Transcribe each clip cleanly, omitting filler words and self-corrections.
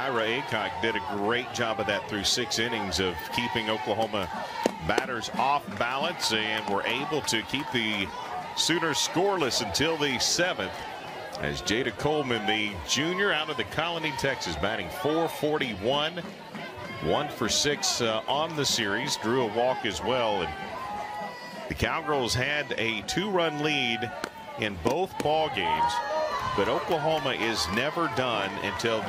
Ira Aycock did a great job of that through 6 innings of keeping Oklahoma batters off balance, and were able to keep the Sooners scoreless until the 7th. As Jada Coleman, the junior out of the Colony, Texas, batting .441, 1 for 6 on the series, drew a walk as well. And the Cowgirls had a 2-run lead in both ball games. But Oklahoma is never done until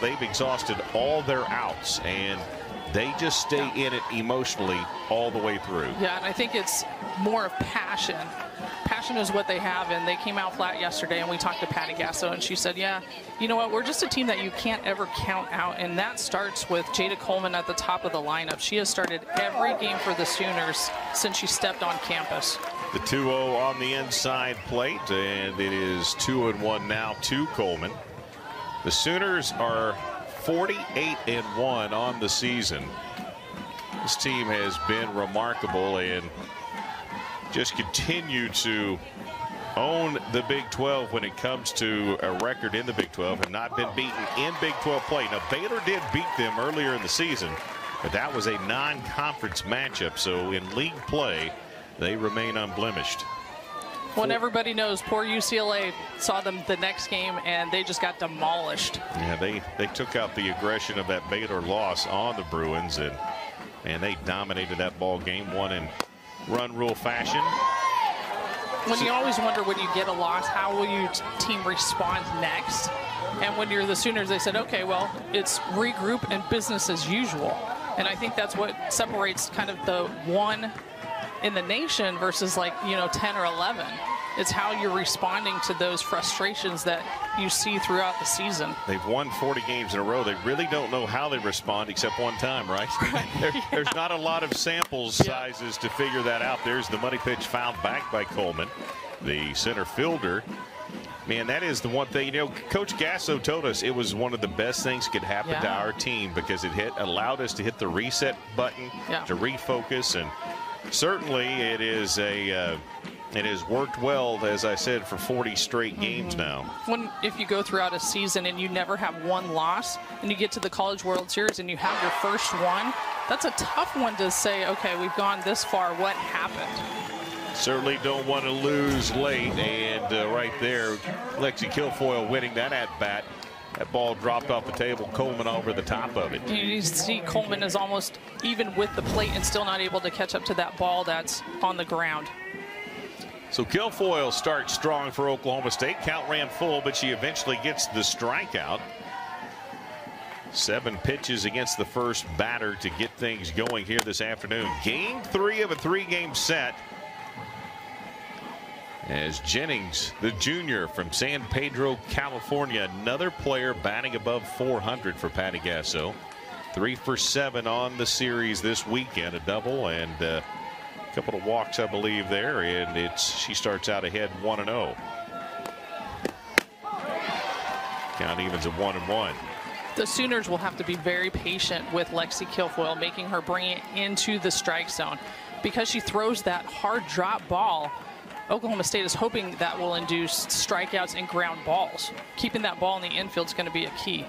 they've exhausted all their outs, and they just stay in it emotionally all the way through. Yeah, and I think it's more of passion. Passion is what they have, and they came out flat yesterday, and we talked to Patty Gasso, and she said, yeah, you know what, we're just a team that you can't ever count out, and that starts with Jada Coleman at the top of the lineup. She has started every game for the Sooners since she stepped on campus. The 2-0 on the inside plate, and it is 2-1 now to Coleman. The Sooners are 48-1 on the season. This team has been remarkable and just continue to own the Big 12 when it comes to a record in the Big 12, and not been beaten in Big 12 play. Now, Baylor did beat them earlier in the season, but that was a non-conference matchup, so in league play, they remain unblemished. Well, and everybody knows poor UCLA saw them the next game, and they just got demolished. Yeah, they took out the aggression of that Baylor loss on the Bruins, and they dominated that ball game, won in run rule fashion. When you always wonder, when you get a loss, how will your team respond next? And when you're the Sooners, they said, okay, well, it's regroup and business as usual. And I think that's what separates kind of the one in the nation versus, like, 10 or 11. It's how you're responding to those frustrations that you see throughout the season. They've won 40 games in a row. They really don't know how they respond except one time, right? There's not a lot of sample sizes to figure that out. There's the money pitch fouled back by Coleman, the center fielder. Man, that is the one thing, Coach Gasso told us it was one of the best things that could happen to our team, because it allowed us to hit the reset button to refocus, and certainly it has worked well, as I said, for 40 straight games now. If you go throughout a season and you never have one loss, and you get to the College World Series and you have your first one, that's a tough one to say, okay, we've gone this far, what happened? Certainly don't want to lose late, and right there, Lexi Kilfoyle winning that at-bat. That ball dropped off the table, Coleman over the top of it. You see Coleman is almost even with the plate and still not able to catch up to that ball that's on the ground. So Kilfoyle starts strong for Oklahoma State. Count ran full, but she eventually gets the strikeout. 7 pitches against the first batter to get things going here this afternoon. Game 3 of a 3-game set, as Jennings, the junior from San Pedro, California, another player batting above 400 for Patty Gasso. 3 for 7 on the series this weekend, a double and a couple of walks, I believe, there, and she starts out ahead 1-0. Count evens at 1-1. The Sooners will have to be very patient with Lexi Kilfoyle, making her bring it into the strike zone, because she throws that hard drop ball. Oklahoma State is hoping that will induce strikeouts and ground balls. Keeping that ball in the infield is going to be a key.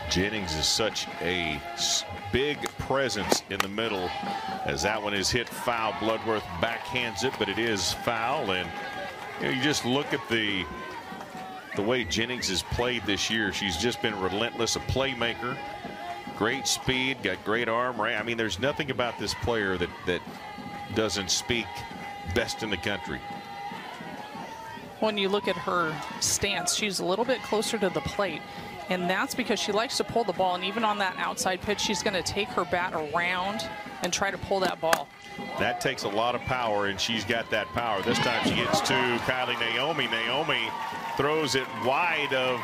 Jennings is such a big presence in the middle, as that one is hit foul. Bloodworth backhands it, but it is foul. And you just look at the way Jennings has played this year. She's just been relentless, a playmaker, great speed, got great arm. I mean, there's nothing about this player that doesn't speak best in the country. When you look at her stance, she's a little bit closer to the plate, and that's because she likes to pull the ball, and even on that outside pitch, she's going to take her bat around and try to pull that ball. That takes a lot of power, and she's got that power. This time she gets to Kylie Naomi. Naomi throws it wide of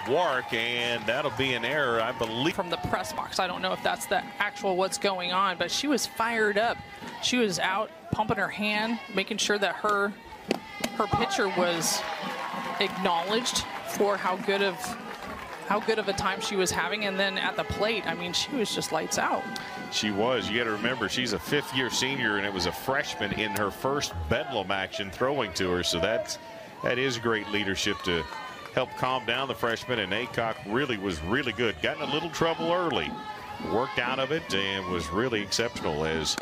Wark, and that'll be an error, I believe. From the press box, I don't know if that's the actual what's going on, but she was fired up. She was out pumping her hand, making sure that her pitcher was acknowledged for how good of a time she was having, and then at the plate, I mean, she was just lights out. She was. You got to remember, she's a 5th-year senior, and it was a freshman in her first Bedlam action throwing to her, so that is great leadership to helped calm down the freshman, and Aycock really was really good. Got in a little trouble early, worked out of it, and was really exceptional as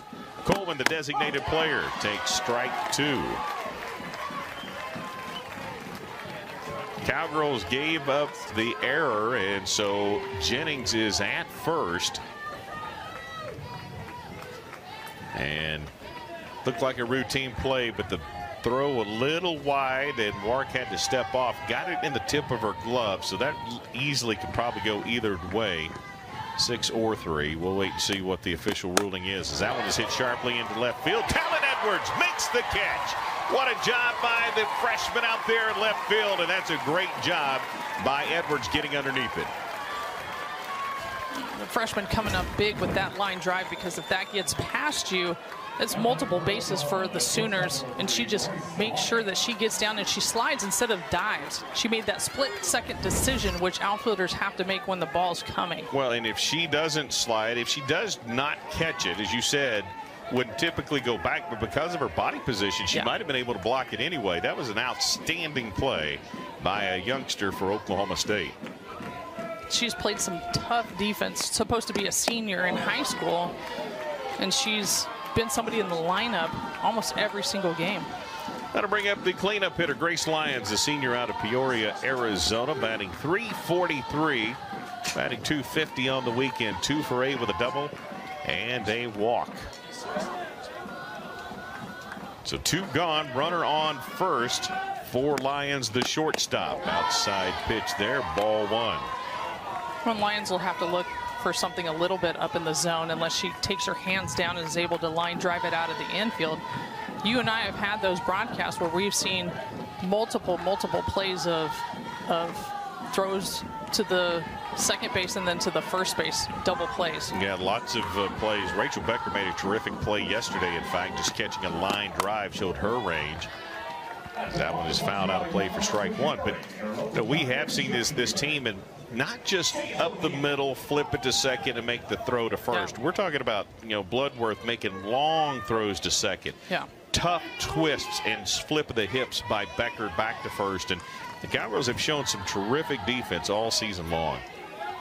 Coleman, the designated player, takes strike 2. Cowgirls gave up the error, and so Jennings is at first. And looked like a routine play, but the throw a little wide, and Wark had to step off. Got it in the tip of her glove, so that easily could probably go either way, 6 or 3. We'll wait and see what the official ruling is, as that one is hit sharply into left field. Talon Edwards makes the catch. What a job by the freshman out there in left field, and that's a great job by Edwards getting underneath it. The freshman coming up big with that line drive, because if that gets past you, it's multiple bases for the Sooners, and she just makes sure that she gets down and she slides instead of dives. She made that split-second decision, which outfielders have to make when the ball's coming. Well, and if she doesn't slide, if she does not catch it, as you said, wouldn't typically go back, but because of her body position, she might have been able to block it anyway. That was an outstanding play by a youngster for Oklahoma State. She's played some tough defense, supposed to be a senior in high school, and she's been somebody in the lineup almost every single game. That'll bring up the cleanup hitter, Grace Lyons, the senior out of Peoria, Arizona, batting .343, batting .250 on the weekend, 2 for 8 with a double and a walk. So 2 gone, runner on first for Lyons, the shortstop. Outside pitch there, ball 1. Well, Lyons will have to look for something a little bit up in the zone unless she takes her hands down and is able to line drive it out of the infield. You and I have had those broadcasts where we've seen multiple plays of throws to the second base and then to the first base, double plays. Yeah, lots of plays. Rachel Becker made a terrific play yesterday, in fact, just catching a line drive showed her range. That one is fouled out of play for strike 1. But you know, we have seen this team, and not just up the middle, flip it to second and make the throw to first. We're talking about, you know, Bloodworth making long throws to second. Yeah. Tough twists and flip of the hips by Becker back to first. And the Cowgirls have shown some terrific defense all season long.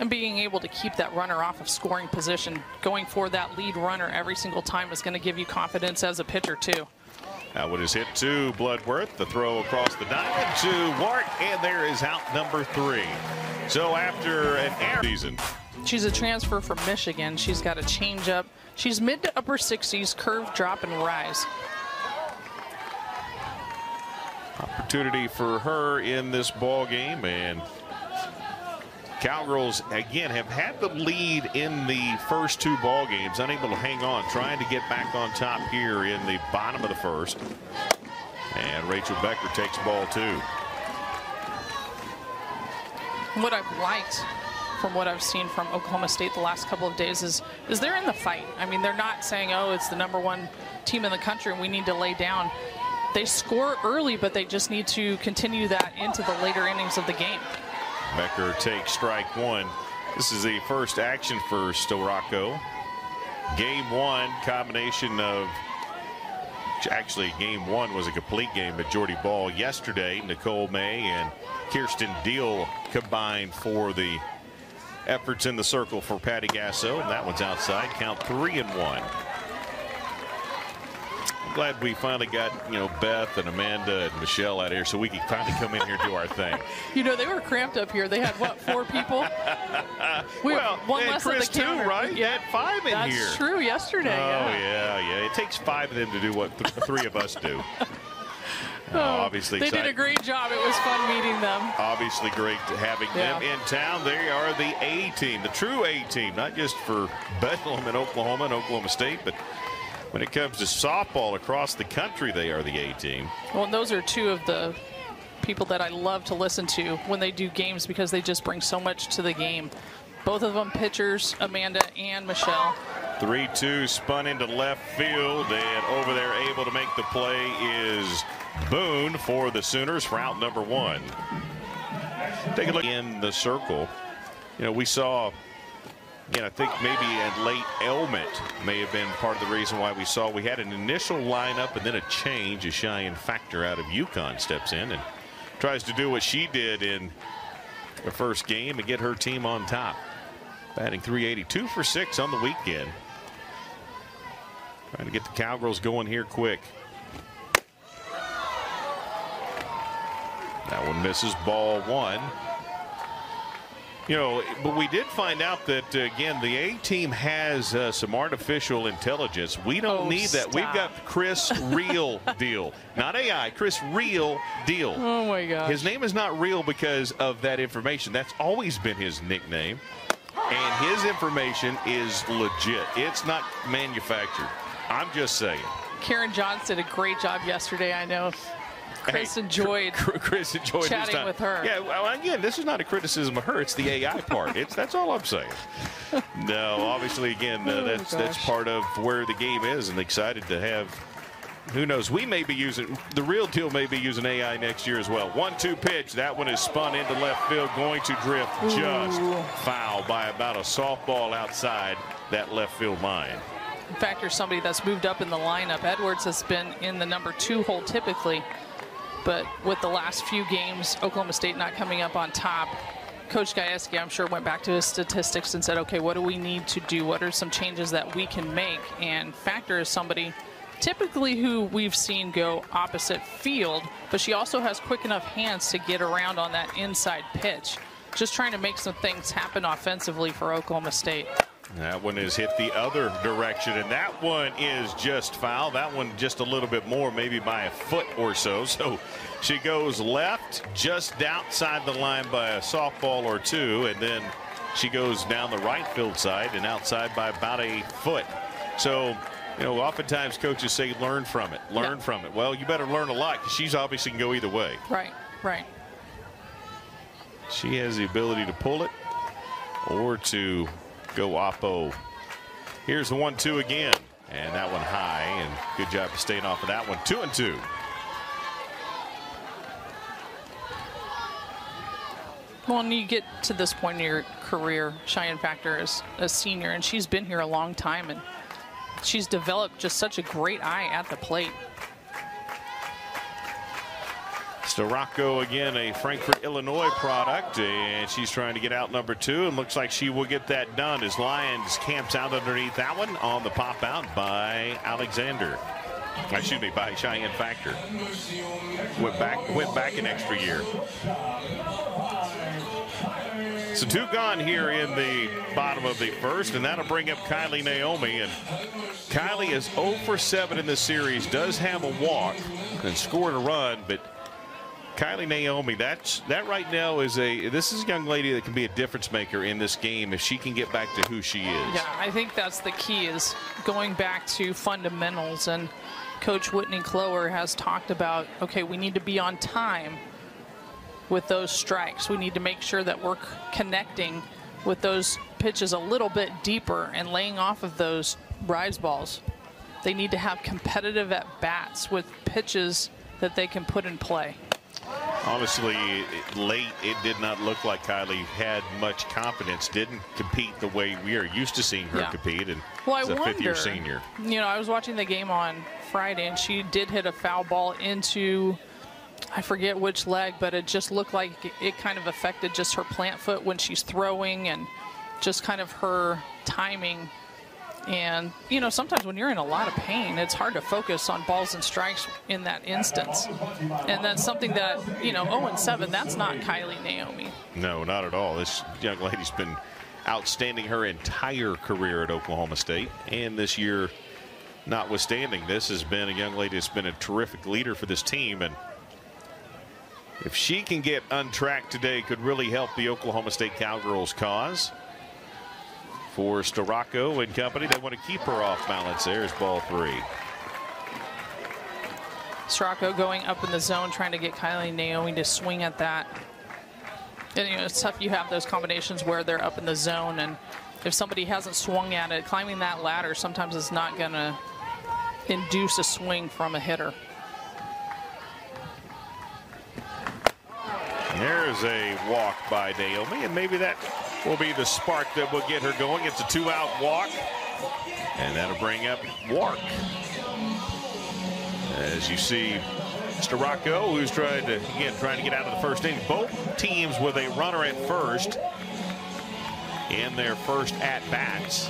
And being able to keep that runner off of scoring position, going for that lead runner every single time is going to give you confidence as a pitcher too. That one is hit to Bloodworth. The throw across the diamond to Wart, and there is out number 3. So after an air season. She's a transfer from Michigan. She's got a changeup. She's mid to upper 60s, curve, drop, and rise. Opportunity for her in this ball game, and Cowgirls again have had the lead in the first 2 ball games, unable to hang on, trying to get back on top here in the bottom of the first. And Rachel Becker takes ball 2. What I've liked from what I've seen from Oklahoma State the last couple of days is they're in the fight. I mean, they're not saying, oh, it's the #1 team in the country and we need to lay down. They score early, but they just need to continue that into the later innings of the game. Becker takes strike 1. This is the first action for Storako. Game 1, combination of, actually game 1 was a complete game at Jordy Ball yesterday. Nicole May and Kirsten Deal combined for the efforts in the circle for Patty Gasso, and that one's outside. Count 3-1. I'm glad we finally got, you know, Beth and Amanda and Michelle out here so we can finally come in here and do our thing. You know, they were cramped up here. They had, what, 4 people? Well, one less Chris at the counter. Too, right? Yeah, had 5 in that's here. That's true. Yesterday. Oh yeah. It takes 5 of them to do what 3 of us do. Obviously, they did a great job. It was fun meeting them. Obviously, great having them in town. They are the A team, the true A team, not just for Bedlam in Oklahoma and Oklahoma State, but when it comes to softball across the country, they are the A team. Well, and those are 2 of the people that I love to listen to when they do games because they just bring so much to the game. Both of them pitchers, Amanda and Michelle. 3-2 spun into left field, and over there able to make the play is Boone for the Sooners for out number 1. Take a look in the circle. You know, we saw, again, I think maybe a late ailment may have been part of the reason why we had an initial lineup and then a change as Cheyenne Factor out of UConn steps in, and tries to do what she did in the first game and get her team on top. Batting .380, 2 for 6 on the weekend. Trying to get the Cowgirls going here quick. That one misses, ball 1. You know, but we did find out that, again, the A team has some artificial intelligence. We don't need that. Stop. We've got Chris Real Deal. Not AI, Chris Real Deal. Oh, my gosh. His name is not real because of that information. That's always been his nickname. And his information is legit. It's not manufactured. I'm just saying. Karen Johns did a great job yesterday, I know. Chris enjoyed chatting with her. Yeah, well, again, this is not a criticism of her. It's the AI part. That's all I'm saying. No, obviously, again, that's part of where the game is, and excited to have. Who knows? We may be using the Real Deal. May be using AI next year as well. 1-2 pitch. That one is spun into left field, going to drift just foul by about a softball outside that left field line. In fact, there's somebody that's moved up in the lineup. Edwards has been in the number 2 hole typically. But with the last few games, Oklahoma State not coming up on top, Coach Gajewski, I'm sure, went back to his statistics and said, okay, what do we need to do? What are some changes that we can make? And Factor is somebody typically who we've seen go opposite field, but she also has quick enough hands to get around on that inside pitch. Just trying to make some things happen offensively for Oklahoma State. That one is hit the other direction, and that one is just foul. That one just a little bit more, maybe by a foot or so. So she goes left just outside the line by a softball or 2, and then she goes down the right field side and outside by about a foot. So, you know, oftentimes coaches say learn from it, learn from it. Well, you better learn a lot because she's obviously can go either way. Right, right. She has the ability to pull it or to go oppo. Here's the 1-2 again, and that one high, and good job of staying off of that one. 2-2. Well, and you get to this point in your career, Cheyenne Factor is a senior, and she's been here a long time, and she's developed just such a great eye at the plate. Storako again, a Frankfort, Illinois product, and she's trying to get out number 2, and looks like she will get that done as Lyons camps out underneath that one on the pop out by Alexander. Excuse me, by Cheyenne Factor. Went back an extra year. So 2 gone here in the bottom of the first, and that'll bring up Kylie Naomi. And Kylie is 0 for 7 in this series, does have a walk and scored a run, but Kylie Naomi, that right now is this is a young lady that can be a difference maker in this game if she can get back to who she is. Yeah, I think that's the key, is going back to fundamentals. And Coach Whitney Clower has talked about, okay, we need to be on time with those strikes. We need to make sure that we're connecting with those pitches a little bit deeper and laying off of those rise balls. They need to have competitive at-bats with pitches that they can put in play. Honestly, late, it did not look like Kylie had much confidence, didn't compete the way we are used to seeing her compete, and as a fifth-year senior. You know, I was watching the game on Friday, and she did hit a foul ball into, I forget which leg, but it just looked like it kind of affected just her plant foot when she's throwing, and just kind of her timing. And, you know, sometimes when you're in a lot of pain, it's hard to focus on balls and strikes in that instance. And that's something that, you know, 0-7, that's not Kylie Naomi. No, not at all. This young lady's been outstanding her entire career at Oklahoma State. And this year, notwithstanding, this has been a young lady that's been a terrific leader for this team. And if she can get untracked today, could really help the Oklahoma State Cowgirls cause. For Storako and company, they want to keep her off balance. There's ball 3. Storako going up in the zone, trying to get Kylie Naomi to swing at that. And, you know, it's tough. You have those combinations where they're up in the zone, and if somebody hasn't swung at it, climbing that ladder sometimes is not going to induce a swing from a hitter. There's a walk by Naomi, and maybe that will be the spark that will get her going. It's a 2-out walk, and that'll bring up Wark. As you see, to Rocco, who's trying to get out of the first inning. Both teams with a runner at first in their first at-bats.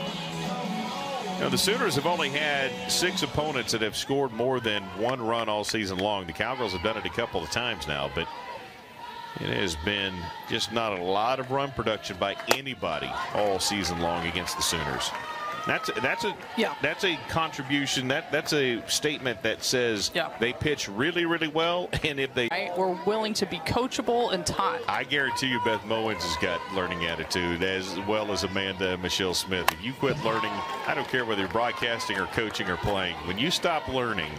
Now, the Sooners have only had 6 opponents that have scored more than 1 run all season long. The Cowgirls have done it a couple of times now, but it has been just not a lot of run production by anybody all season long against the Sooners. That's a contribution. That's a statement that says they pitch really, really well, and if they we're willing to be coachable and taught. I guarantee you, Beth Mowens has got learning attitude as well as Amanda Michelle Smith. If you quit learning, I don't care whether you're broadcasting or coaching or playing. When you stop learning,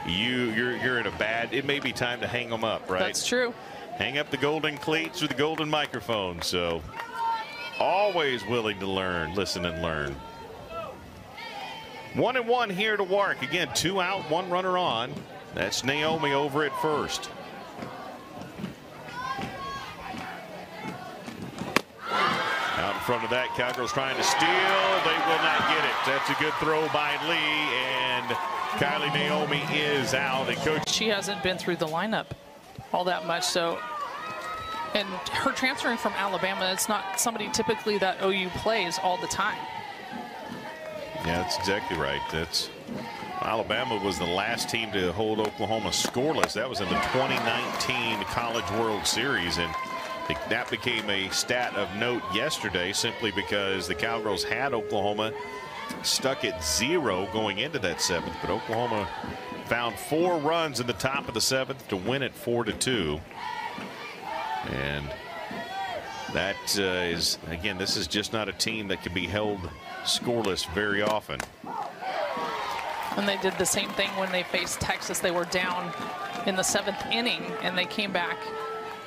you're in a bad. It may be time to hang them up, right? That's true. Hang up the golden cleats or the golden microphone. So always willing to learn, listen, and learn. 1-1 here to Warwick. Again, 2 out, 1 runner on. That's Naomi over at first. Out in front of that, Cowgirls trying to steal. They will not get it. That's a good throw by Lee, and Kylie Naomi is out. And coach, she hasn't been through the lineup all that much, so. And her transferring from Alabama, it's not somebody typically that OU plays all the time. Yeah, that's exactly right. Alabama was the last team to hold Oklahoma scoreless. That was in the 2019 College World Series, and that became a stat of note yesterday simply because the Cowgirls had Oklahoma stuck at 0 going into that 7th, but Oklahoma found 4 runs in the top of the 7th to win it 4-2. And that is, again, this is just not a team that can be held scoreless very often. And they did the same thing when they faced Texas. They were down in the 7th inning, and they came back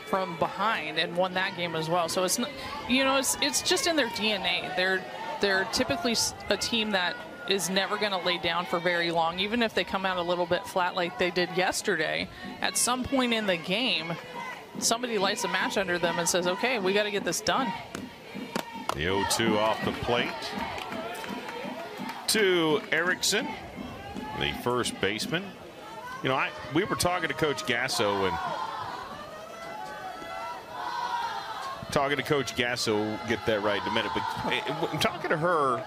from behind and won that game as well. So it's not, it's just in their DNA. They're typically a team that is never going to lay down for very long, even if they come out a little bit flat like they did yesterday. At some point in the game, somebody lights a match under them and says, okay, we got to get this done. The 0-2 off the plate to Erickson, the first baseman. We were talking to Coach Gasso, get that right in a minute, but I'm talking to her.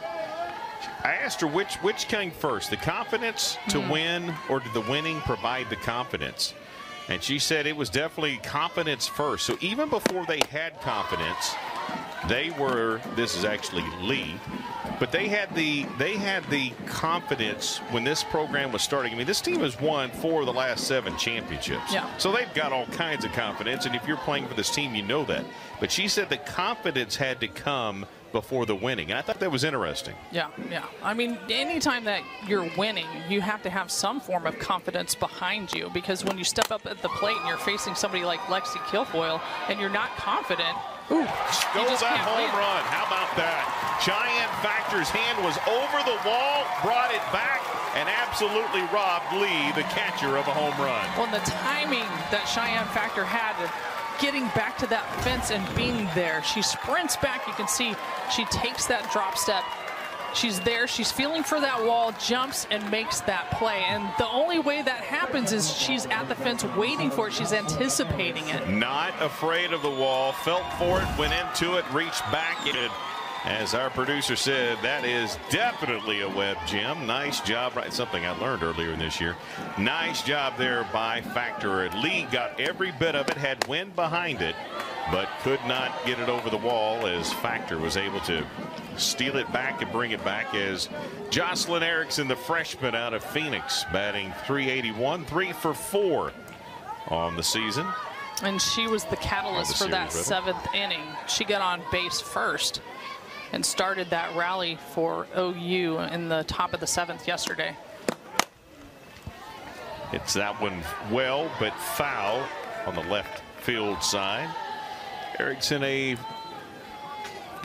I asked her which came first, the confidence to win, or did the winning provide the confidence? And she said it was definitely confidence first. So even before they had confidence, this is actually Lee, but they had the confidence when this program was starting. I mean, this team has won 4 of the last 7 championships. Yeah. So they've got all kinds of confidence, and if you're playing for this team, you know that. But she said the confidence had to come before the winning, and I thought that was interesting. Yeah. I mean, anytime that you're winning, you have to have some form of confidence behind you, because when you step up at the plate and you're facing somebody like Lexi Kilfoyle and you're not confident, stole that home run. How about that? Cheyenne Factor's hand was over the wall, brought it back, and absolutely robbed Lee, the catcher, of a home run. Well, the timing that Cheyenne Factor had getting back to that fence and being there. She sprints back. You can see she takes that drop step. She's there. She's feeling for that wall, jumps, and makes that play. And the only way that happens is she's at the fence waiting for it. She's anticipating it. Not afraid of the wall. Felt for it, went into it, reached back. As our producer said, that is definitely a web gem. Nice job. Right, something I learned earlier this year. Nice job there by Factor. Lee got every bit of it, had wind behind it, but could not get it over the wall as Factor was able to steal it back and bring it back as Jocelyn Erickson, the freshman out of Phoenix, batting .381, 3 for 4 on the season. And she was the catalyst for that 7th inning. She got on base first and started that rally for OU in the top of the 7th yesterday. It's that one well, but foul on the left field side. Erickson, the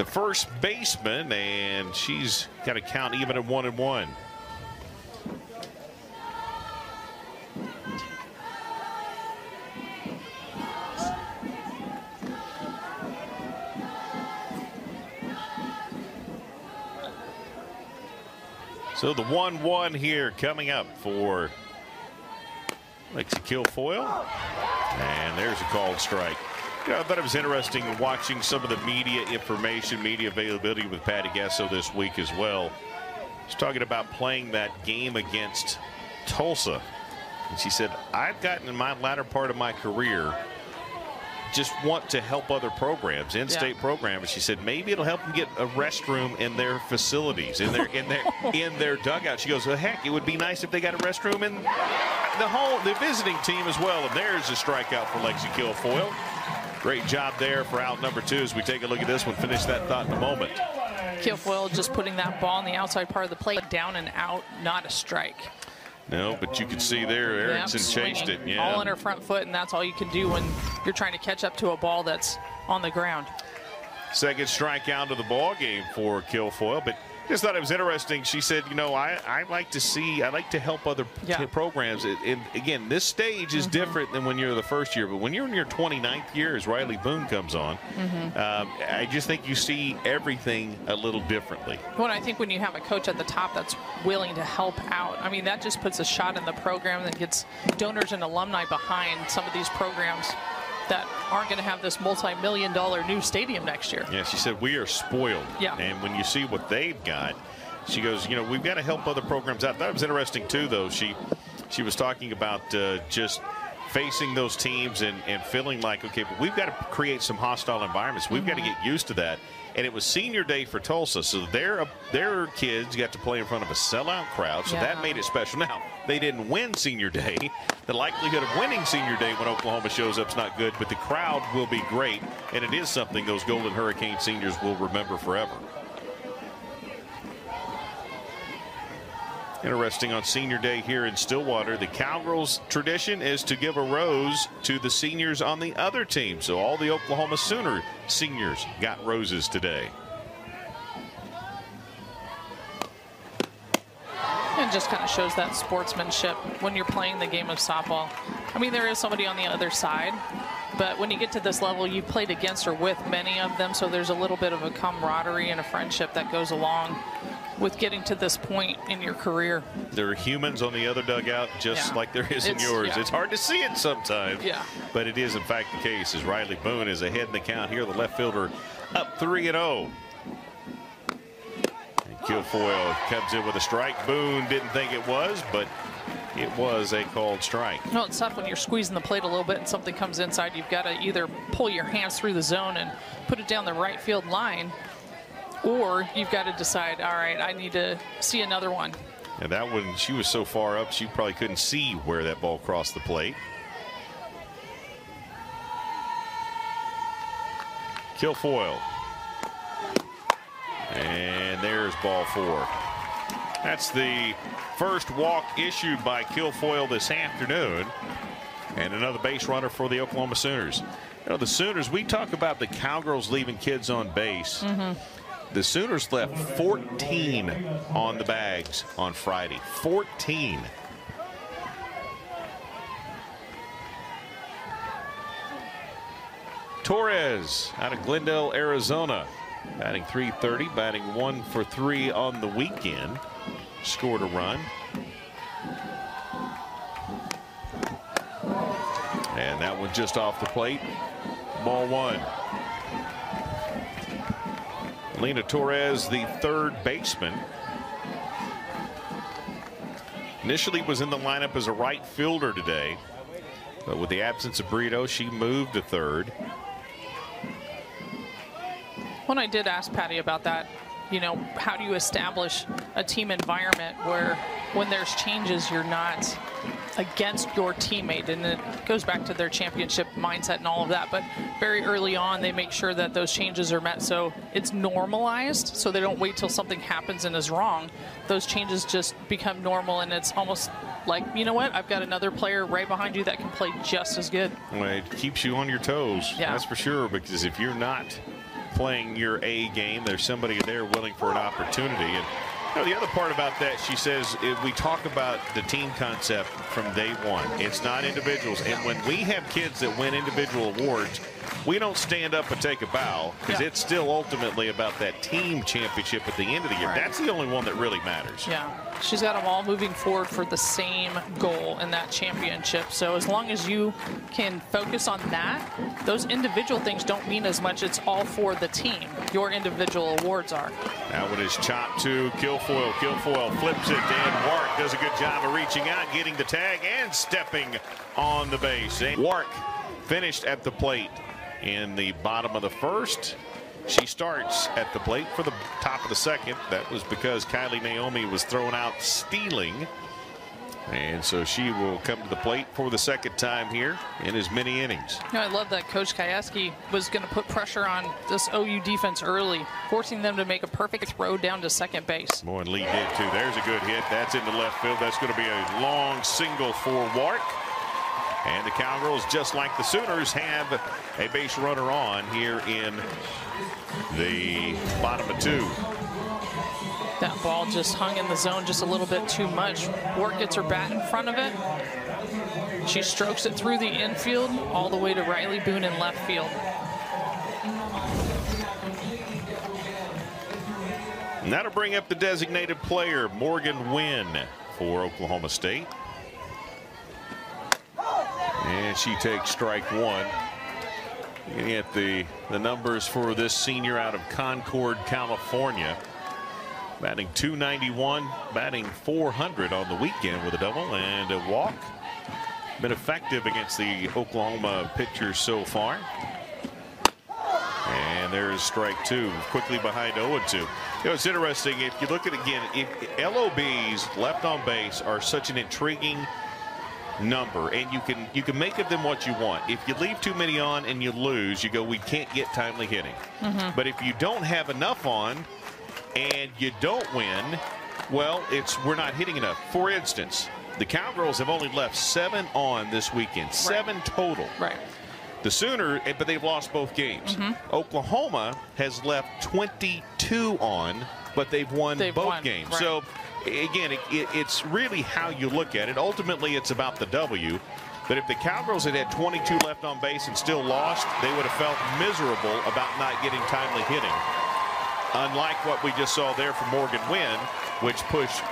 first baseman, and she's got to count even at 1-1. So the 1-1 here coming up for Lexi Kilfoyle. And there's a called strike. You know, I thought it was interesting watching some of the media information, media availability with Patty Gasso this week as well. She's talking about playing that game against Tulsa. And she said, I've gotten in my latter part of my career just want to help other programs, in-state programs. She said maybe it'll help them get a restroom in their facilities, in their dugout. She goes, well, heck, it would be nice if they got a restroom in the visiting team as well. And there's a strikeout for Lexi Kilfoyle. Great job there for out number 2 as we take a look at this one. Finish that thought in a moment. Kilfoyle just putting that ball on the outside part of the plate, down and out, not a strike. No, but you can see there, Erickson chased it. Yeah. All on her front foot, and that's all you can do when you're trying to catch up to a ball that's on the ground. Second strikeout of the ball game for Kilfoyle, but just thought it was interesting. She said, you know, I like to help other programs. And again, this stage is different than when you're the first year, but when you're in your 29th year, as Riley Boone comes on, I just think you see everything a little differently. Well, I think when you have a coach at the top that's willing to help out, I mean, that just puts a shot in the program that gets donors and alumni behind some of these programs that aren't going to have this multi-million-dollar new stadium next year. Yeah, she said we are spoiled. Yeah. And when you see what they've got, she goes, you know, we've got to help other programs out. That was interesting too, though. She was talking about just facing those teams and feeling like, okay, but we've got to create some hostile environments. We've got to get used to that. And it was senior day for Tulsa, so their kids got to play in front of a sellout crowd, so that made it special. Now, they didn't win senior day. The likelihood of winning senior day when Oklahoma shows up is not good, but the crowd will be great, and it is something those Golden Hurricane seniors will remember forever. Interesting on senior day here in Stillwater, the Cowgirls' tradition is to give a rose to the seniors on the other team. So all the Oklahoma Sooner seniors got roses today. It just kind of shows that sportsmanship when you're playing the game of softball. I mean, there is somebody on the other side, but when you get to this level, you've played against or with many of them, so there's a little bit of a camaraderie and a friendship that goes along with getting to this point in your career. There are humans on the other dugout just like there is in yours. It's hard to see it sometimes, but it is in fact the case as Riley Boone is ahead in the count here. The left fielder up 3-0. And Kilfoyle comes in with a strike. Boone didn't think it was, but it was a called strike. No, it's tough when you're squeezing the plate a little bit and something comes inside. You've got to either pull your hands through the zone and put it down the right field line, or you've got to decide, all right, I need to see another one. And that one, she was so far up, she probably couldn't see where that ball crossed the plate. Kilfoyle. And there's ball 4. That's the first walk issued by Kilfoyle this afternoon. And another base runner for the Oklahoma Sooners. You know, the Sooners, we talk about the Cowgirls leaving kids on base. The Sooners left 14 on the bags on Friday. 14. Torres out of Glendale, Arizona, batting .330, batting 1 for 3 on the weekend. Scored a run. And that one just off the plate. Ball 1. Lena Torres, the third baseman. Initially was in the lineup as a right fielder today, but with the absence of Brito, she moved to third. When I did ask Patty about that, you know, how do you establish a team environment where when there's changes, you're not against your teammate? And it goes back to their championship mindset and all of that. But very early on, they make sure that those changes are met so it's normalized, so they don't wait till something happens and is wrong. Those changes just become normal, and it's almost like, you know what, I've got another player right behind you that can play just as good. Well, it keeps you on your toes, that's for sure, because if you're not playing your A game, there's somebody there willing for an opportunity. And you know, the other part about that, she says, we talk about the team concept from day one. It's not individuals. And when we have kids that win individual awards, we don't stand up and take a bow, because Yeah. it's still ultimately about that team championship at the end of the year. Right. That's the only one that really matters. Yeah, she's got them all moving forward for the same goal in that championship. So as long as you can focus on that, those individual things don't mean as much. It's all for the team. Your individual awards are. That one is chopped to Guilfoyle. Guilfoyle flips it, and Wark does a good job of reaching out, getting the tag, and stepping on the base. And Wark finished at the plate in the bottom of the first. She starts at the plate for the top of the second. That was because Kylie Naomi was thrown out stealing. And so she will come to the plate for the second time here in as many innings. You know, I love that Coach Kayeski was going to put pressure on this OU defense early, forcing them to make a perfect throw down to second base. Boy, and Lee did too. There's a good hit. That's into left field. That's going to be a long single for Wark. And the Cowgirls, just like the Sooners, have a base runner on here in the bottom of 2. That ball just hung in the zone just a little bit too much. Wark gets her bat in front of it. She strokes it through the infield all the way to Riley Boone in left field. And that'll bring up the designated player, Morgan Wynn, for Oklahoma State. And she takes strike 1. Looking at the numbers for this senior out of Concord, California. Batting .291, batting .400 on the weekend with a double and a walk. Been effective against the Oklahoma pitchers so far. And there's strike 2, quickly behind 0-2. You know, it's interesting, if you look at it again, LOBs, left on base, are such an intriguing number, and you can make of them what you want. If you leave too many on and you lose, you go, we can't get timely hitting. But if you don't have enough on and you don't win, well, we're not hitting enough. For instance, the Cowgirls have only left 7 on this weekend, 7 total. Right. The Sooners, but they've lost both games. Oklahoma has left 22 on, but they've won both games. Right. So again, it's really how you look at it. Ultimately, it's about the W. But if the Cowgirls had had 22 left on base and still lost, they would have felt miserable about not getting timely hitting. Unlike what we just saw there from Morgan Wynn, which pushed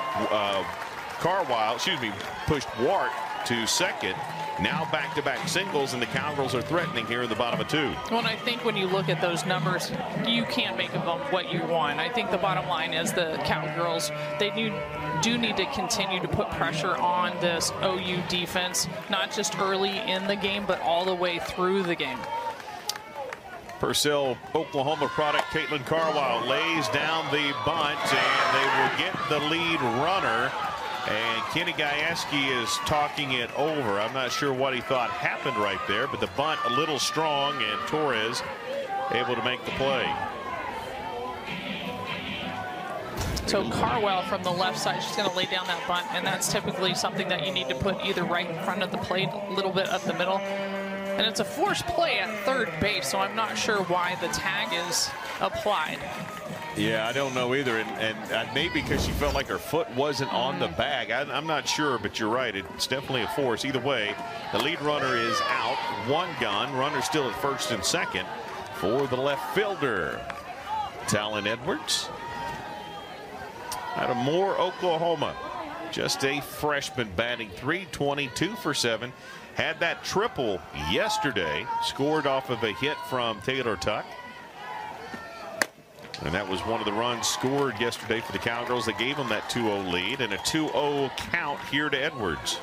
pushed Wark to second. Now back-to-back singles, and the Cowgirls are threatening here in the bottom of 2. Well, and I think when you look at those numbers, you can't make of them what you want. I think the bottom line is the Cowgirls, they do need to continue to put pressure on this OU defense, not just early in the game, but all the way through the game. Purcell, Oklahoma product, Caitlin Carwile lays down the bunt, and they will get the lead runner. And Kenny Gajewski is talking it over. I'm not sure what he thought happened right there, but the bunt a little strong, and Torres able to make the play. So Carwell from the left side, she's going to lay down that bunt, and that's typically something that you need to put either right in front of the plate, a little bit up the middle. And it's a forced play at third base, so I'm not sure why the tag is applied. Yeah, I don't know either, and maybe because she felt like her foot wasn't on the bag. I'm not sure, but you're right. It's definitely a force. Either way, the lead runner is out. 1 gone. Runner still at first and second for the left fielder, Talon Edwards. Out of Moore, Oklahoma. Just a freshman, batting .320, 2 for 7. Had that triple yesterday. Scored off of a hit from Taylor Tuck. And that was one of the runs scored yesterday for the Cowgirls that gave them that 2-0 lead, and a 2-0 count here to Edwards.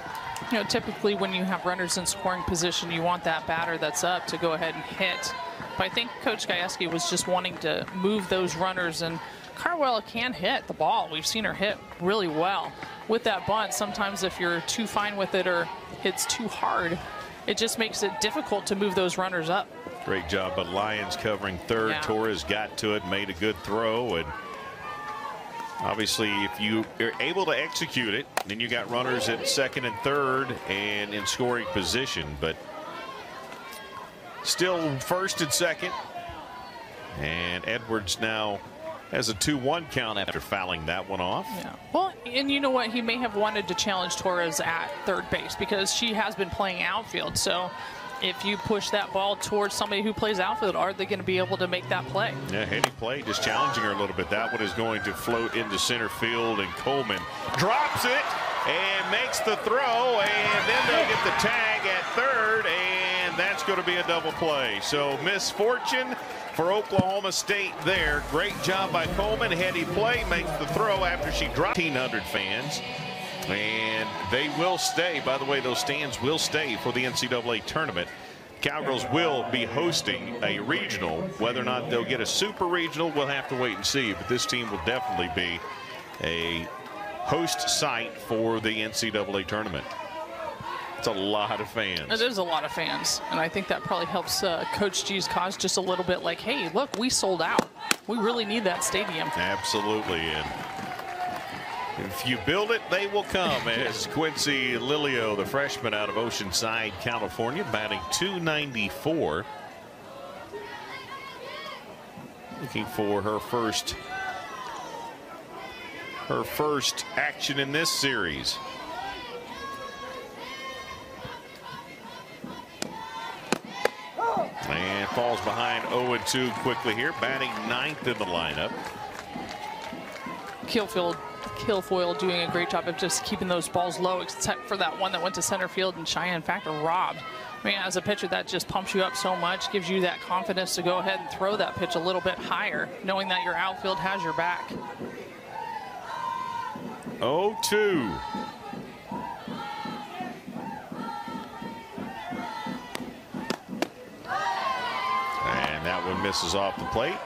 You know, typically when you have runners in scoring position, you want that batter that's up to go ahead and hit. But I think Coach Gajewski was just wanting to move those runners, and Carwell can hit the ball. We've seen her hit really well. With that bunt, sometimes if you're too fine with it or it's too hard, it just makes it difficult to move those runners up. Great job by Lyons covering third. Yeah. Torres got to it, made a good throw, and obviously if you are able to execute it, then you got runners at second and third and in scoring position, but still first and second. And Edwards now has a 2-1 count after fouling that one off. Yeah. Well, and you know what? He may have wanted to challenge Torres at third base because she has been playing outfield. So if you push that ball towards somebody who plays outfield, are they going to be able to make that play? Yeah, heady play, just challenging her a little bit. That one is going to float into center field, and Coleman drops it and makes the throw, and then they'll get the tag at third, and that's going to be a double play. So misfortune for Oklahoma State there. Great job by Coleman. Heady play, makes the throw after she dropped. 1,500 fans. And they will stay. By the way, those stands will stay for the NCAA tournament. Cowgirls will be hosting a regional. Whether or not they'll get a super regional, we'll have to wait and see. But this team will definitely be a host site for the NCAA tournament. It's a lot of fans. It is a lot of fans. And I think that probably helps Coach G's cause just a little bit. Like, hey, look, we sold out. We really need that stadium. Absolutely. And if you build it, they will come. As Quincy Lilio, the freshman out of Oceanside, California, batting .294. Looking for her first action in this series. And falls behind 0-2 quickly here, batting 9th in the lineup. Kilfoyle doing a great job of just keeping those balls low, except for that one that went to center field and Cheyenne Factor robbed. I mean, as a pitcher, that just pumps you up so much, gives you that confidence to go ahead and throw that pitch a little bit higher, knowing that your outfield has your back. 0-2. And that one misses off the plate.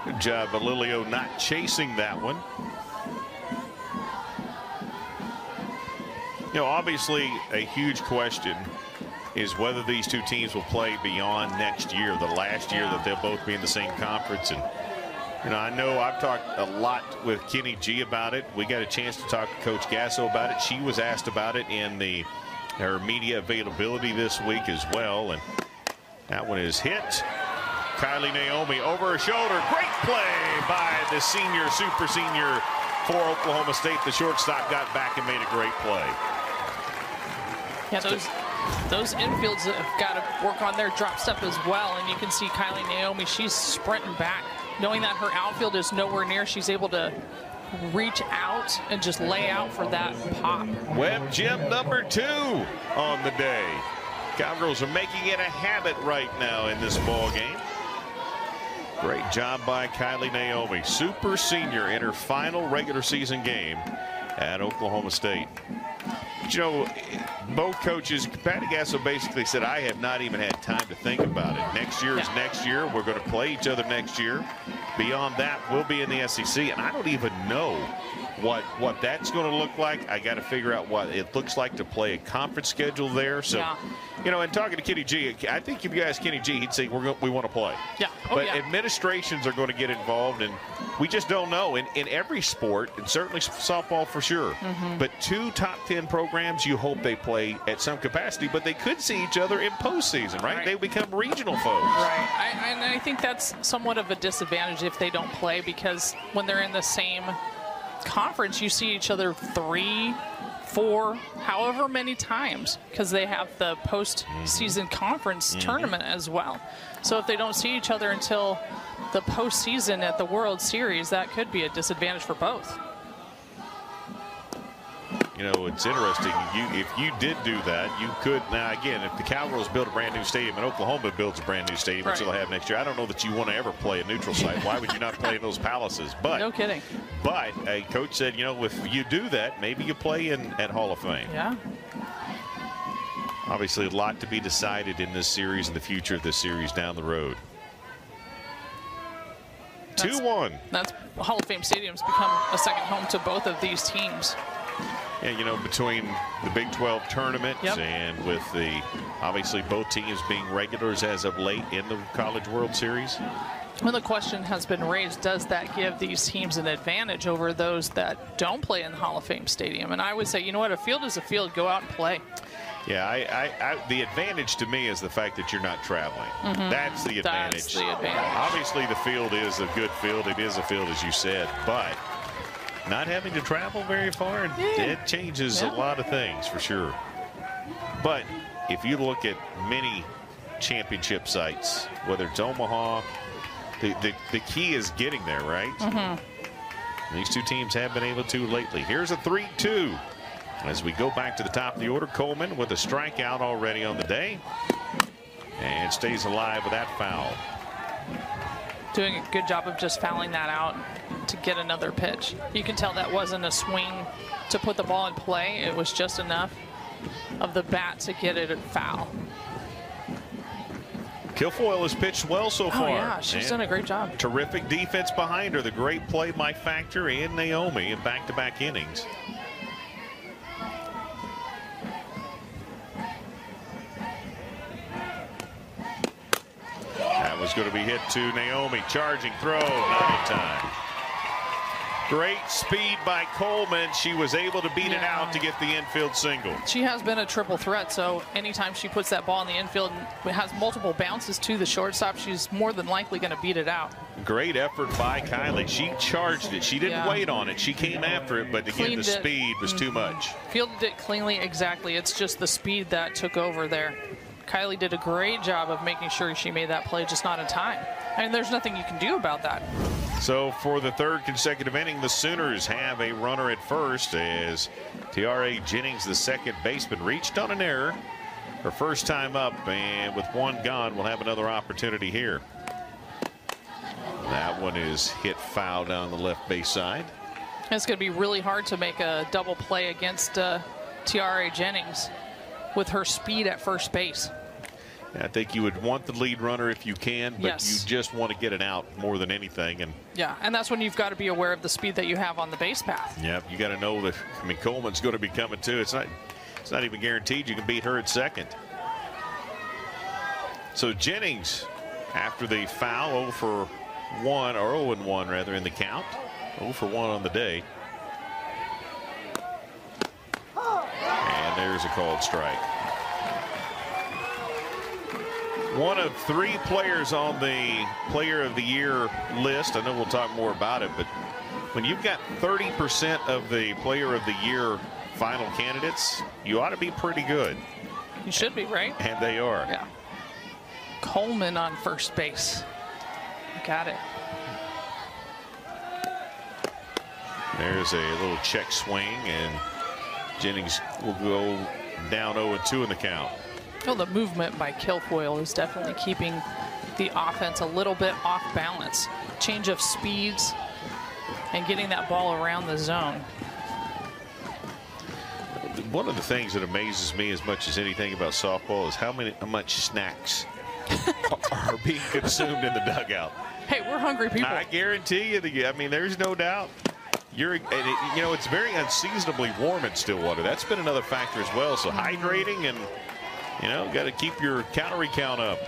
Good job by Lilio not chasing that one. You know, obviously a huge question is whether these two teams will play beyond next year, the last year that they'll both be in the same conference. And you know, I know I've talked a lot with Kenny G about it. We got a chance to talk to Coach Gasso about it. She was asked about it in her media availability this week as well. And that one is hit. Kylie Naomi over her shoulder. Great play by the super senior for Oklahoma State. The shortstop got back and made a great play. Yeah, those infields have got to work on their drop step as well. And you can see Kylie Naomi, she's sprinting back, knowing that her outfield is nowhere near. She's able to reach out and just lay out for that pop. Webb gem number 2 on the day. Cowgirls are making it a habit right now in this ball game. Great job by Kylie Naomi, super senior in her final regular season game at Oklahoma State. But, you know, both coaches, Patty Gasso basically said, I have not even had time to think about it. Next year is next year. We're going to play each other next year. Beyond that, we'll be in the SEC. And I don't even know what that's going to look like. I got to figure out what it looks like to play a conference schedule there. So, you know, and talking to Kenny G, I think if you ask Kenny G, he'd say we want to play. Yeah. But administrations are going to get involved, and we just don't know. In every sport, and certainly softball for sure, but 2 top 10 programs, you hope they play at some capacity, but they could see each other in postseason, right? They become regional foes. Right. And I think that's somewhat of a disadvantage if they don't play, because when they're in the same conference, you see each other 3, 4, however many times, because they have the postseason conference tournament as well. So if they don't see each other until the postseason at the World Series, that could be a disadvantage for both. You know, it's interesting. If you did do that, you could. Now, again, if the Cowgirls build a brand new stadium and Oklahoma builds a brand new stadium, which they'll have next year, I don't know that you want to ever play a neutral site. Why would you not play in those palaces? But no kidding. But a coach said, you know, if you do that, maybe you play at Hall of Fame. Yeah. Obviously, a lot to be decided in this series and the future of this series down the road. 2-1. That's Hall of Fame Stadium's become a second home to both of these teams. Yeah, you know, between the Big 12 tournament and with obviously both teams being regulars as of late in the College World Series. Well, the question has been raised, does that give these teams an advantage over those that don't play in the Hall of Fame Stadium? And I would say, you know what, a field is a field. Go out and play. Yeah, the advantage to me is the fact that you're not traveling. That's the advantage. That's the advantage. Obviously, the field is a good field. It is a field, as you said, but not having to travel very far, it changes a lot of things for sure. But if you look at many championship sites, whether it's Omaha. The key is getting there, right? Mm-hmm. These two teams have been able to lately. Here's a 3-2. As we go back to the top of the order, Coleman with a strikeout already on the day. And stays alive with that foul. Doing a good job of just fouling that out to get another pitch. You can tell that wasn't a swing to put the ball in play. It was just enough of the bat to get it at foul. Kilfoyle has pitched well so far. Oh, yeah, she's done a great job. Terrific defense behind her. The great play by Factor and Naomi in back-to-back innings. That was going to be hit to Naomi. Charging throw, not in time. Great speed by Coleman. She was able to beat it out to get the infield single. She has been a triple threat, so anytime she puts that ball in the infield and has multiple bounces to the shortstop, she's more than likely going to beat it out. Great effort by Kylie. She charged it. She didn't wait on it. She came after it, but again, the speed was too much. Fielded it cleanly, exactly. It's just the speed that took over there. Kylie did a great job of making sure she made that play, just not in time. I mean, there's nothing you can do about that. So for the third consecutive inning, the Sooners have a runner at first as Tiare Jennings, the second baseman, reached on an error. Her first time up, and with one gone, we'll have another opportunity here. That one is hit foul down the left base side. It's going to be really hard to make a double play against Tiare Jennings with her speed at first base. I think you would want the lead runner if you can, but you just want to get it out more than anything. And yeah, and that's when you've got to be aware of the speed that you have on the base path. Yep, you got to know that. I mean, Coleman's going to be coming too. It's not even guaranteed you can beat her at second. So Jennings, after the foul, 0 for 1, or 0-1 rather in the count, 0 for 1 on the day. And there's a called strike. One of 3 players on the Player of the Year list. I know we'll talk more about it, but when you've got 30% of the Player of the Year final candidates, you ought to be pretty good. You should be, right? And they are. Yeah. Coleman on first base. Got it. There's a little check swing, and Jennings will go down 0-2 in the count. Oh, the movement by Kilfoyle is definitely keeping the offense a little bit off balance. Change of speeds and getting that ball around the zone. One of the things that amazes me as much as anything about softball is how much snacks are being consumed in the dugout. Hey, we're hungry people. I guarantee you. I mean, there's no doubt. It's very unseasonably warm in Stillwater. That's been another factor as well. So hydrating and, got to keep your calorie count up.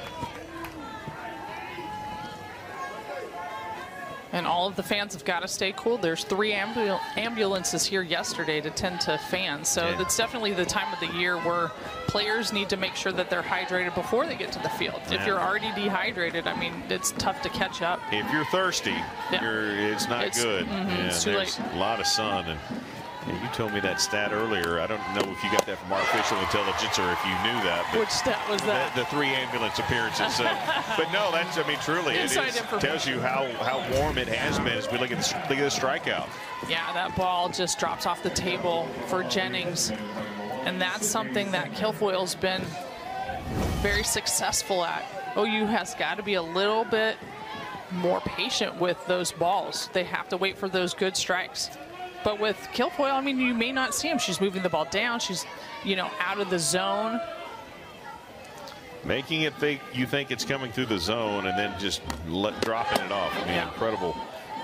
And all of the fans have got to stay cool. There's 3 ambulances here yesterday to tend to fans. So it's definitely the time of the year where players need to make sure that they're hydrated before they get to the field. If you're already dehydrated, I mean, it's tough to catch up. If you're thirsty, it's not good. It's too late. A lot of sun. And you told me that stat earlier. I don't know if you got that from artificial intelligence or if you knew that. But which stat was that? The 3 ambulance appearances. But no, truly, it tells you how warm it has been as we look at the strikeout. Yeah, that ball just drops off the table for Jennings. And that's something that Kilfoyle's been very successful at. OU has got to be a little bit more patient with those balls. They have to wait for those good strikes. But with Kilfoyle, I mean, you may not see him. She's moving the ball down. She's, out of the zone. Making it you think it's coming through the zone and then just dropping it off. I mean, incredible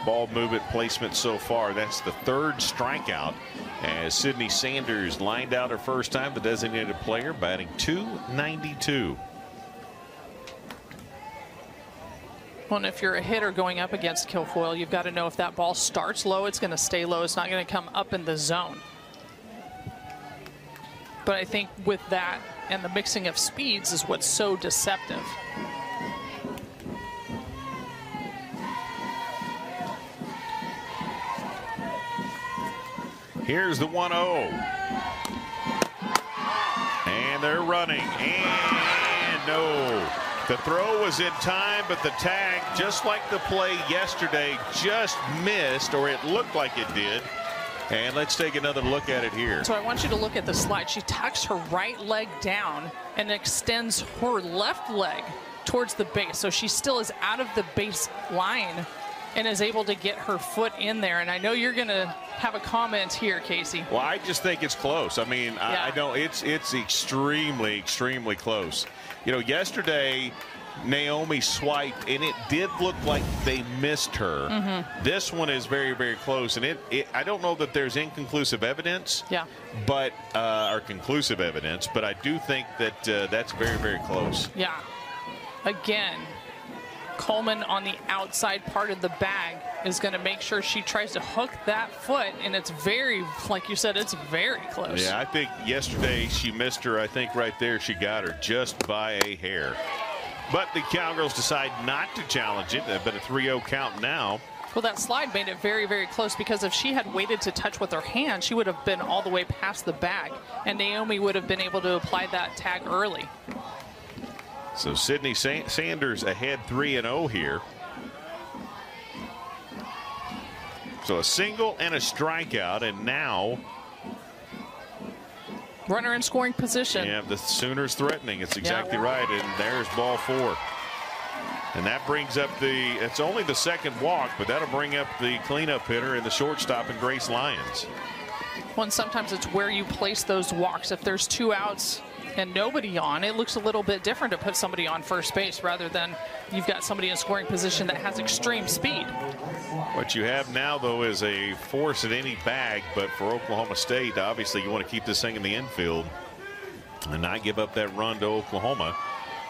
ball movement placement so far. That's the 3rd strikeout as Sydney Sanders lined out her first time, the designated player, batting .292. Well, and if you're a hitter going up against Kilfoyle, you've got to know if that ball starts low, it's going to stay low. It's not going to come up in the zone. But I think with that and the mixing of speeds is what's so deceptive. Here's the 1-0. And they're running. And no. The throw was in time, but the tag, just like the play yesterday, just missed, or it looked like it did. And let's take another look at it here. So I want you to look at the slide. She tucks her right leg down and extends her left leg towards the base. So she still is out of the base line and is able to get her foot in there. And I know you're going to have a comment here, Casey. Well, I just think it's close. I mean, yeah. I don't. It's extremely, extremely close. You know, yesterday Naomi swiped, and it did look like they missed her. Mm-hmm. This one is very, very close, and I don't know that there's inconclusive evidence, but or conclusive evidence, but I do think that that's very, very close. Yeah. Again, Coleman on the outside part of the bag is going to make sure she tries to hook that foot, and it's very, like you said, it's very close. Yeah, I think yesterday she missed her. I think right there she got her just by a hair. But the Cowgirls decide not to challenge it. They've been a 3-0 count now. Well, that slide made it very, very close, because if she had waited to touch with her hand, she would have been all the way past the bag, and Naomi would have been able to apply that tag early. So Sydney Sanders ahead 3-0 here. So a single and a strikeout, and now runner in scoring position. Yeah, the Sooners threatening. It's exactly right. And there's ball 4. And that brings up it's only the second walk, but that'll bring up the cleanup hitter and the shortstop and Grace Lyons. Well, and sometimes it's where you place those walks. If there's 2 outs and nobody on, it looks a little bit different to put somebody on first base rather than you've got somebody in scoring position that has extreme speed. What you have now, though, is a force at any bag, but for Oklahoma State, obviously you want to keep this thing in the infield and not give up that run to Oklahoma.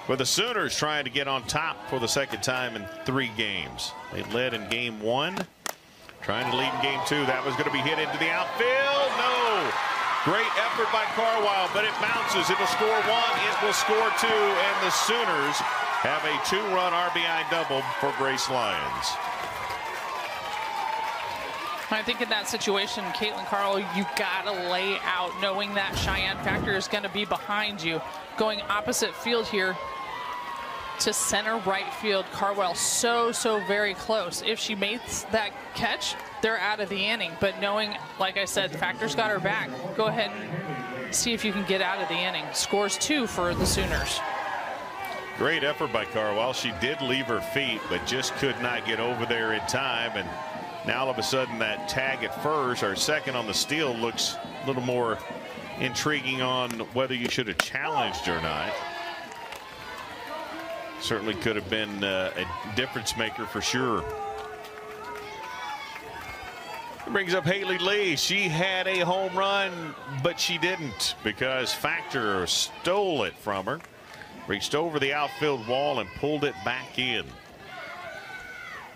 But the Sooners trying to get on top for the second time in 3 games. They led in game 1, trying to lead in game 2. That was going to be hit into the outfield. No. Great effort by Carwile, but it bounces. It'll score 1. It will score 2, and the Sooners have a 2-run RBI double for Grace Lyons. I think in that situation, Caitlin Carl, you got to lay out knowing that Cheyenne Factor is going to be behind you. Going opposite field here to center right field. Carwell so very close. If she makes that catch, they're out of the inning. But knowing, like I said, Factor's got her back. Go ahead and see if you can get out of the inning. Scores 2 for the Sooners. Great effort by Carwell. She did leave her feet, but just could not get over there in time. And now all of a sudden that tag at first or second on the steal looks a little more intriguing on whether you should have challenged or not. Certainly could have been a difference maker for sure. It brings up Haley Lee. She had a home run, but she didn't because Factor stole it from her. Reached over the outfield wall and pulled it back in.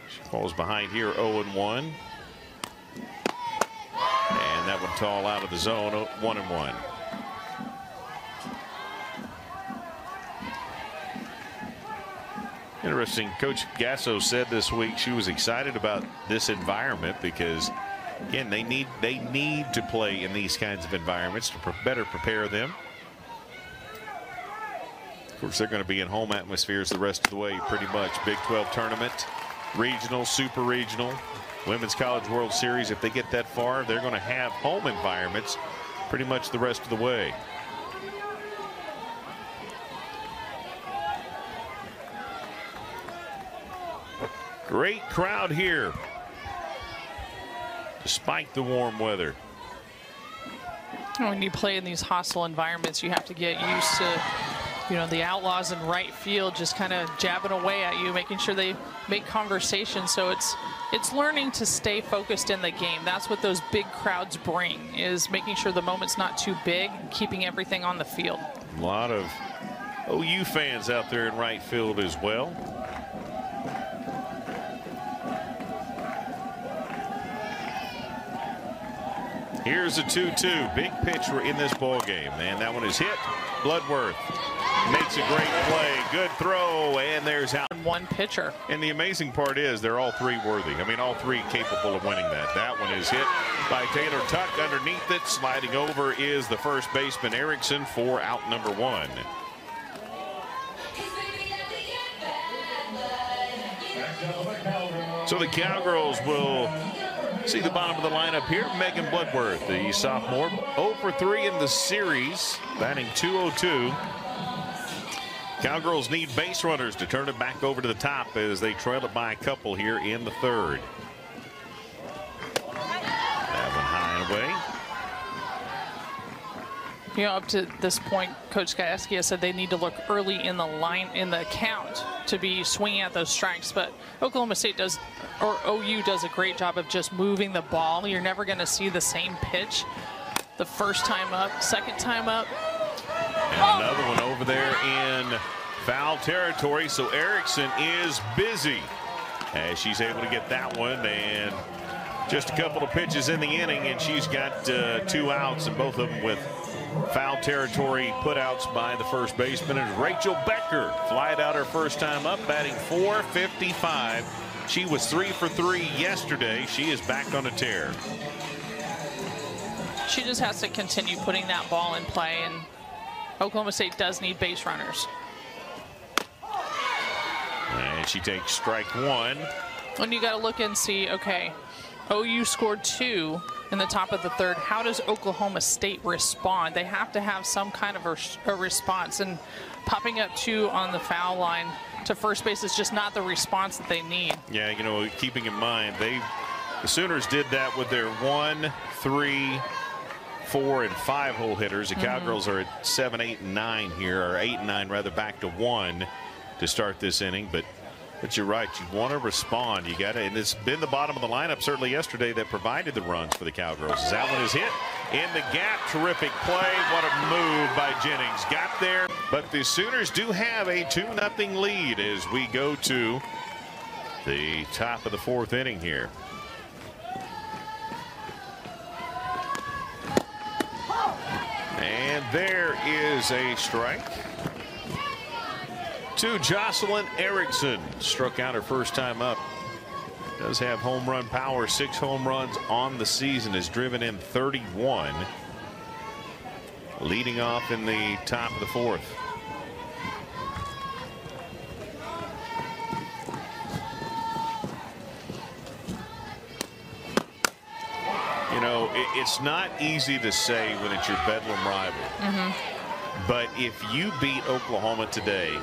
She falls behind here 0-1. And that one tall out of the zone, 1-1. Interesting. Coach Gasso said this week she was excited about this environment because, again, they need to play in these kinds of environments to better prepare them. Of course, they're going to be in home atmospheres the rest of the way, pretty much. Big 12 tournament, regional, super regional, Women's College World Series. If they get that far, they're going to have home environments pretty much the rest of the way. Great crowd here, despite the warm weather. When you play in these hostile environments, you have to get used to, you know, the Outlaws in right field just kind of jabbing away at you, making sure they make conversation. So it's learning to stay focused in the game. That's what those big crowds bring, is making sure the moment's not too big, keeping everything on the field. A lot of OU fans out there in right field as well. Here's a 2-2. Big pitch in this ball game, and that one is hit. Bloodworth makes a great play. Good throw, and there's out. One pitcher. And the amazing part is they're all 3 worthy. I mean, all 3 capable of winning that. That one is hit by Taylor Tuck. Underneath it, sliding over is the first baseman Erickson for out number 1. So the Cowgirls will see the bottom of the lineup here. Megan Bloodworth, the sophomore, 0 for 3 in the series, batting .202. Cowgirls need base runners to turn it back over to the top as they trail it by a couple here in the third. That one high and away. You know, up to this point, Coach Gajewski has said they need to look early in the count to be swinging at those strikes. But Oklahoma State does, or OU does a great job of just moving the ball. You're never going to see the same pitch the first time up, second time up. And another one over there in foul territory. So Erickson is busy as she's able to get that one. And just a couple of pitches in the inning, and she's got 2 outs, and both of them with foul territory putouts by the first baseman. And Rachel Becker flied out her first time up, batting .455. She was 3 for 3 yesterday. She is back on a tear. She just has to continue putting that ball in play, and Oklahoma State does need base runners. And she takes strike 1. And you got to look and see, okay, OU scored 2 in the top of the third. How does Oklahoma State respond? They have to have some kind of a response, and popping up 2 on the foul line to first base is just not the response that they need. Yeah, you know, keeping in mind, the Sooners did that with their 1, 3, 4, and 5 hole hitters. The Cowgirls are at 7, 8, and 9 here, or 8 and 9 rather, back to 1 to start this inning. But you're right, you want to respond. You got to, and it's been the bottom of the lineup certainly yesterday that provided the runs for the Cowgirls. As that one is hit in the gap, terrific play. What a move by Jennings. Got there, but the Sooners do have a 2-0 lead as we go to the top of the 4th inning here. And there is a strike to Jocelyn Erickson. Struck out her first time up. Does have home run power. 6 home runs on the season. Has driven in 31. Leading off in the top of the 4th. You know, it's not easy to say when it's your Bedlam rival. But if you beat Oklahoma today,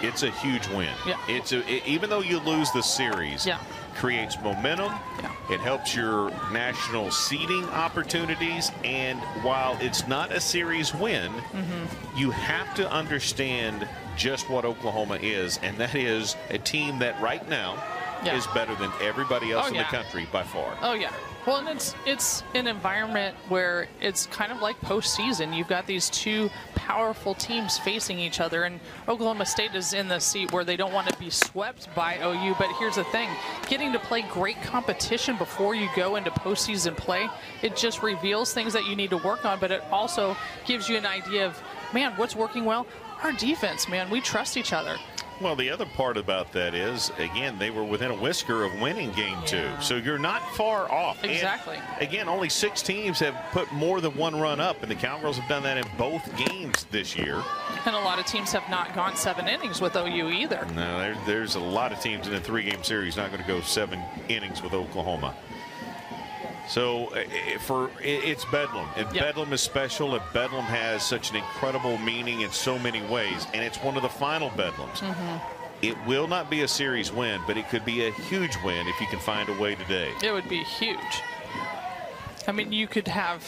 it's a huge win. Yeah. Even though you lose the series, creates momentum. Yeah. It helps your national seeding opportunities. And while it's not a series win, you have to understand just what Oklahoma is. And that is a team that right now is better than everybody else in the country by far. Oh, yeah. Well, and it's an environment where it's kind of like postseason. You've got these 2 powerful teams facing each other, and Oklahoma State is in the seat where they don't want to be swept by OU. But here's the thing, getting to play great competition before you go into postseason play, it just reveals things that you need to work on, but it also gives you an idea of, man, what's working well? Our defense, man, we trust each other. Well, the other part about that is, again, they were within a whisker of winning game 2. So you're not far off. Exactly. And again, only 6 teams have put more than 1 run up, and the Cowgirls have done that in both games this year. And a lot of teams have not gone 7 innings with OU either. No, there's a lot of teams in a 3-game series not going to go 7 innings with Oklahoma. So it's Bedlam, and Bedlam is special, and Bedlam has such an incredible meaning in so many ways, and it's one of the final Bedlams. It will not be a series win, but it could be a huge win if you can find a way today. It would be huge. I mean, you could have,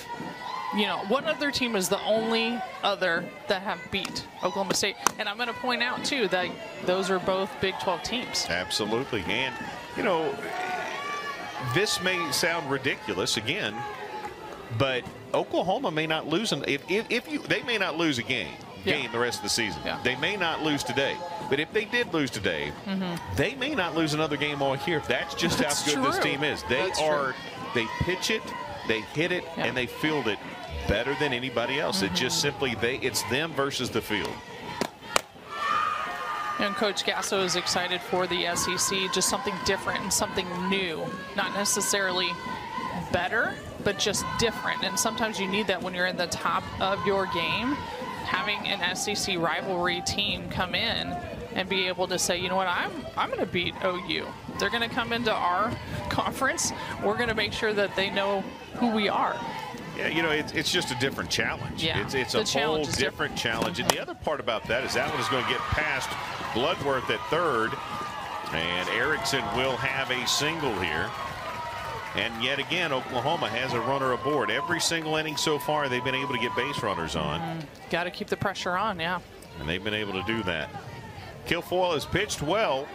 you know, one other team is the only other that have beat Oklahoma State, and I'm going to point out too that those are both Big 12 teams. Absolutely. And you know, this may sound ridiculous again, but Oklahoma may not lose they may not lose a game the rest of the season. They may not lose today, but if they did lose today, they may not lose another game all year. That's just how good this team is. They pitch it, they hit it, and they field it better than anybody else. It just simply it's them versus the field. And Coach Gasso is excited for the SEC, just something different and something new. Not necessarily better, but just different. And sometimes you need that when you're in the top of your game. Having an SEC rivalry team come in and be able to say, you know what, I'm going to beat OU. They're going to come into our conference. We're going to make sure that they know who we are. Yeah, you know, it's just a different challenge. Yeah, it's a whole different challenge. And the other part about that is that one is going to get past Bloodworth at third. And Erickson will have a single here. And yet again, Oklahoma has a runner aboard. Every single inning so far, they've been able to get base runners on. Got to keep the pressure on, yeah. And they've been able to do that. Kilfoyle has pitched well.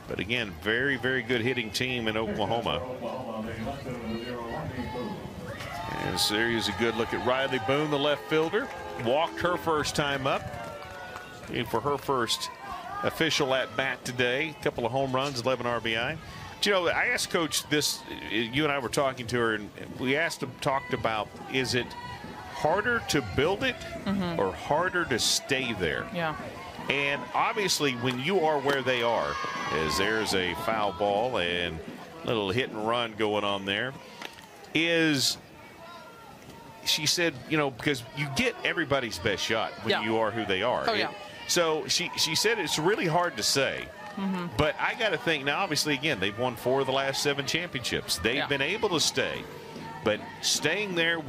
But again, very, very good hitting team in Oklahoma. And so here's a good look at Riley Boone, the left fielder. Walked her first time up. And for her first official at bat today. A couple of home runs, 11 RBI. But, you know, I asked Coach this, you and I were talking to her, and we talked about, is it harder to build it or harder to stay there? Yeah. And obviously, when you are where they are, as there's a foul ball and a little hit and run going on there, is she said, you know, because you get everybody's best shot when you are who they are. Oh, yeah. So she said it's really hard to say. But I got to think now, obviously, again, they've won 4 of the last 7 championships. They've been able to stay. But staying there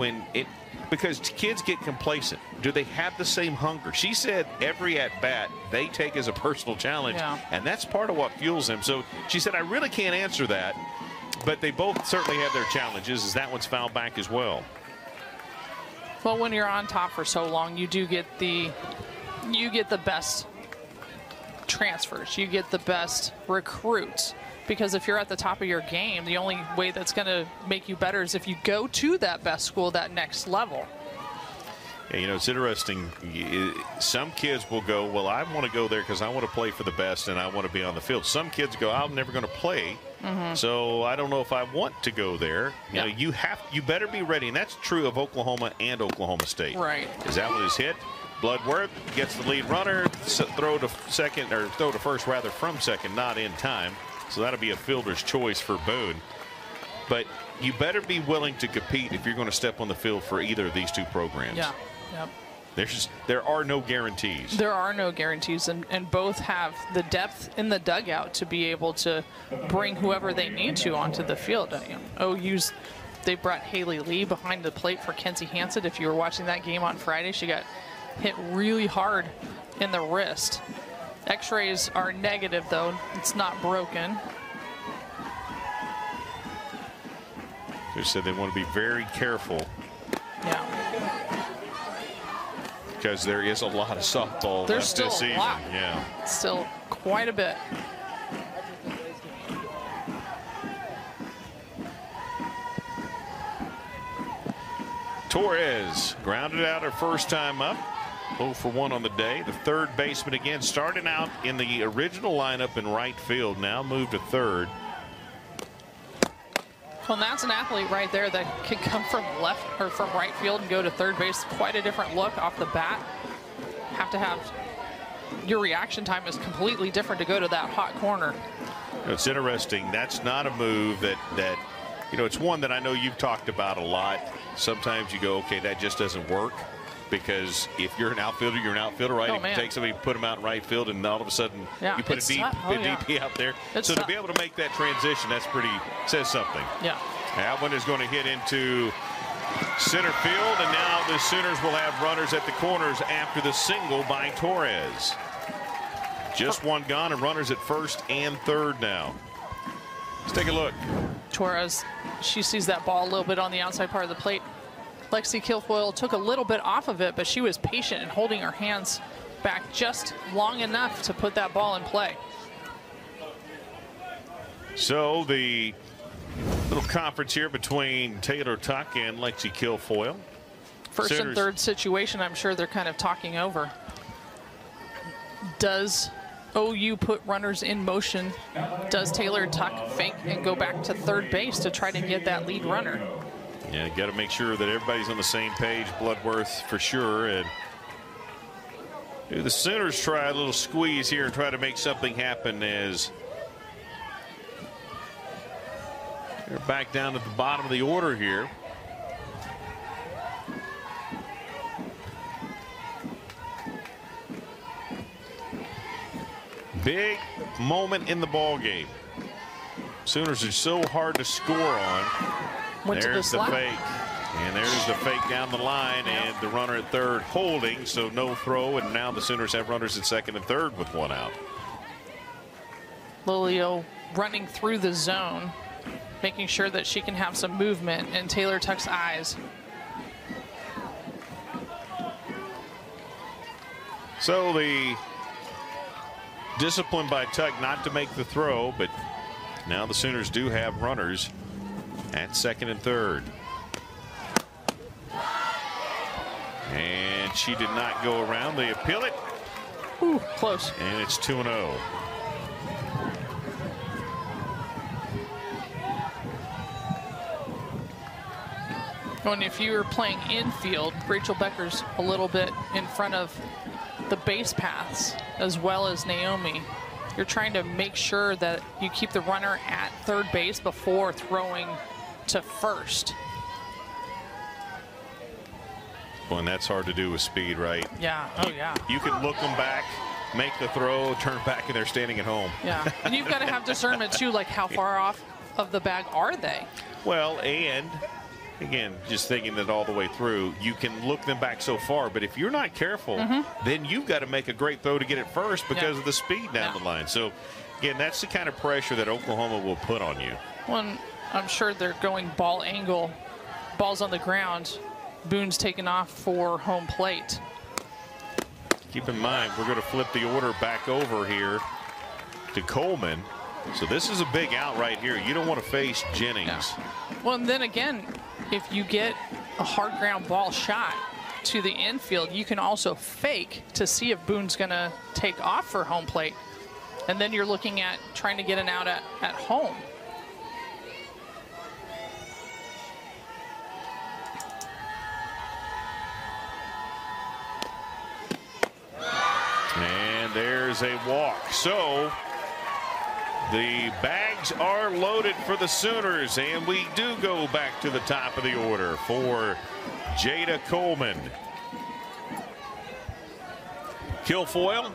because kids get complacent. Do they have the same hunger? She said every at-bat they take as a personal challenge, and that's part of what fuels them. So she said, I really can't answer that, but they both certainly have their challenges, as that one's fouled back as well. Well, when you're on top for so long, you do get the best transfers. You get the best recruits. Because if you're at the top of your game, the only way that's going to make you better is if you go to that best school, that next level. Yeah, you know, it's interesting. Some kids will go, well, I want to go there because I want to play for the best and I want to be on the field. Some kids go, I'm never going to play, so I don't know if I want to go there. You know, you better be ready, and that's true of Oklahoma and Oklahoma State. Right. Because that one is hit. Bloodworth gets the lead runner, throw to first rather from second, not in time. So that'll be a fielder's choice for Boone. But you better be willing to compete if you're going to step on the field for either of these two programs. Yeah. Yep. There are no guarantees. There are no guarantees, and both have the depth in the dugout to be able to bring whoever they need to onto the field. OU's, they brought Haley Lee behind the plate for Kenzie Hansen. If you were watching that game on Friday, she got hit really hard in the wrist. X-rays are negative, though. It's not broken. They said they want to be very careful. Yeah. Because there is a lot of softball There's left still this a season. lot. Yeah. Still quite a bit. Torres grounded out her first time up. 0 for 1 on the day. The third baseman again, starting out in the original lineup in right field, now moved to third. Well, that's an athlete right there that can come from left or from right field and go to third base. Quite a different look off the bat. Have to have your reaction time is completely different to go to that hot corner. It's interesting. That's not a move that you know, it's one that I know you've talked about a lot. Sometimes you go, okay, that just doesn't work. Because if you're an outfielder, you're an outfielder, right? You can take somebody, put them out in right field, and all of a sudden you put a DP out there. So to be able to make that transition, that's says something. Yeah. That one is going to hit into center field, and now the Sooners will have runners at the corners after the single by Torres. Just one gone, and runners at first and third now. Let's take a look. Torres, she sees that ball a little bit on the outside part of the plate. Lexi Kilfoyle took a little bit off of it, but she was patient and holding her hands back just long enough to put that ball in play. So the little conference here between Taylor Tuck and Lexi Kilfoyle. First and third situation, I'm sure they're kind of talking over. Does OU put runners in motion? Does Taylor Tuck fake and go back to third base to try to get that lead runner? Yeah, got to make sure that everybody's on the same page. Bloodworth for sure. And the Sooners try a little squeeze here and try to make something happen as they're back down at the bottom of the order here. Big moment in the ball game. Sooners are so hard to score on. There's the fake. And there's the fake down the line, and the runner at third holding, so no throw, and now the Sooners have runners at second and third with one out. Lilio running through the zone, making sure that she can have some movement in Taylor Tuck's eyes. So the discipline by Tuck not to make the throw, but now the Sooners do have runners at second and third. And she did not go around. They appeal it. Ooh, close. And it's 2-0. And if you were playing infield, Rachel Becker's a little bit in front of the base paths as well as Naomi. You're trying to make sure that you keep the runner at third base before throwing to first. Well, and that's hard to do with speed, right? Yeah. Oh, yeah. You can look them back, make the throw, turn back, and they're standing at home. Yeah. And you've got to have discernment, too, like how far off of the bag are they? Well, and again, just thinking that all the way through, you can look them back so far, but if you're not careful, then you've got to make a great throw to get it first because of the speed down the line. So, again, that's the kind of pressure that Oklahoma will put on you. Well, I'm sure they're going ball angle, balls on the ground. Boone's taken off for home plate. Keep in mind, we're going to flip the order back over here to Coleman. So this is a big out right here. You don't want to face Jennings. Yeah. Well, and then again, if you get a hard ground ball shot to the infield, you can also fake to see if Boone's going to take off for home plate. And then you're looking at trying to get an out at home. And there's a walk. So the bags are loaded for the Sooners, and we do go back to the top of the order for Jada Coleman. Kilfoyle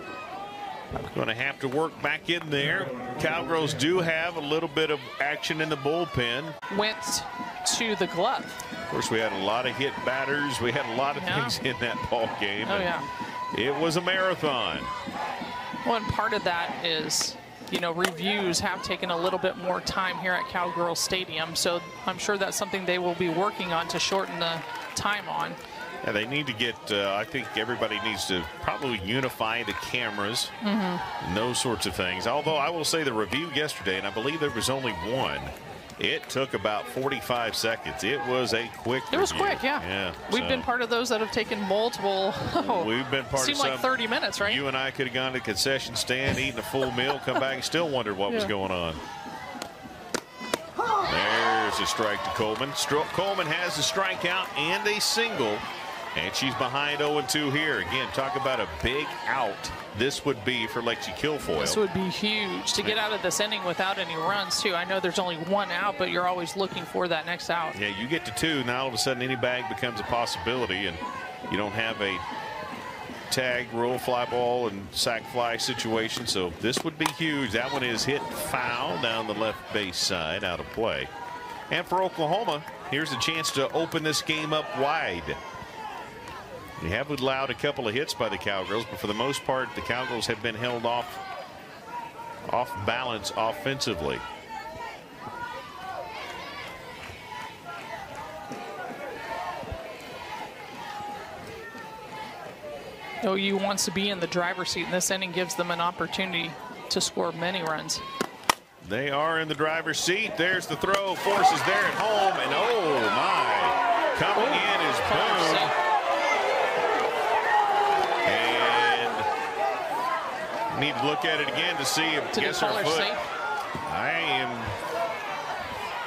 going to have to work back in there. Cowgirls do have a little bit of action in the bullpen. Went to the glove. Of course, we had a lot of hit batters. We had a lot of things in that ball game. Oh, yeah. It was a marathon. Well, and part of that is, you know, reviews have taken a little bit more time here at Cowgirls Stadium. So I'm sure that's something they will be working on to shorten the time on. Yeah, they need to get, I think everybody needs to probably unify the cameras and those sorts of things. Although I will say the review yesterday, and I believe there was only one, it took about 45 seconds. It was a quick review. It was quick, yeah. We've been part of those that have taken multiple. We've been part of some. Seemed like 30 minutes, right? You and I could have gone to the concession stand, eaten a full meal, come back and still wondered what was going on. There's a strike to Coleman. Coleman has a strikeout and a single. And she's behind 0-2 here. Again, talk about a big out. This would be for Lexi Kilfoyle. This would be huge to get out of this inning without any runs, too. I know there's only one out, but you're always looking for that next out. Yeah, you get to two. Now all of a sudden any bag becomes a possibility, and you don't have a tag, roll, fly ball, and sac fly situation. So this would be huge. That one is hit foul down the left base side, out of play. And for Oklahoma, here's a chance to open this game up wide. They have allowed a couple of hits by the Cowgirls, but for the most part, the Cowgirls have been held off balance offensively. OU wants to be in the driver's seat, and this inning gives them an opportunity to score many runs. They are in the driver's seat. There's the throw. Force is there at home, and oh my, coming in is Boone. Need to look at it again to see if Did gets her foot. Safe?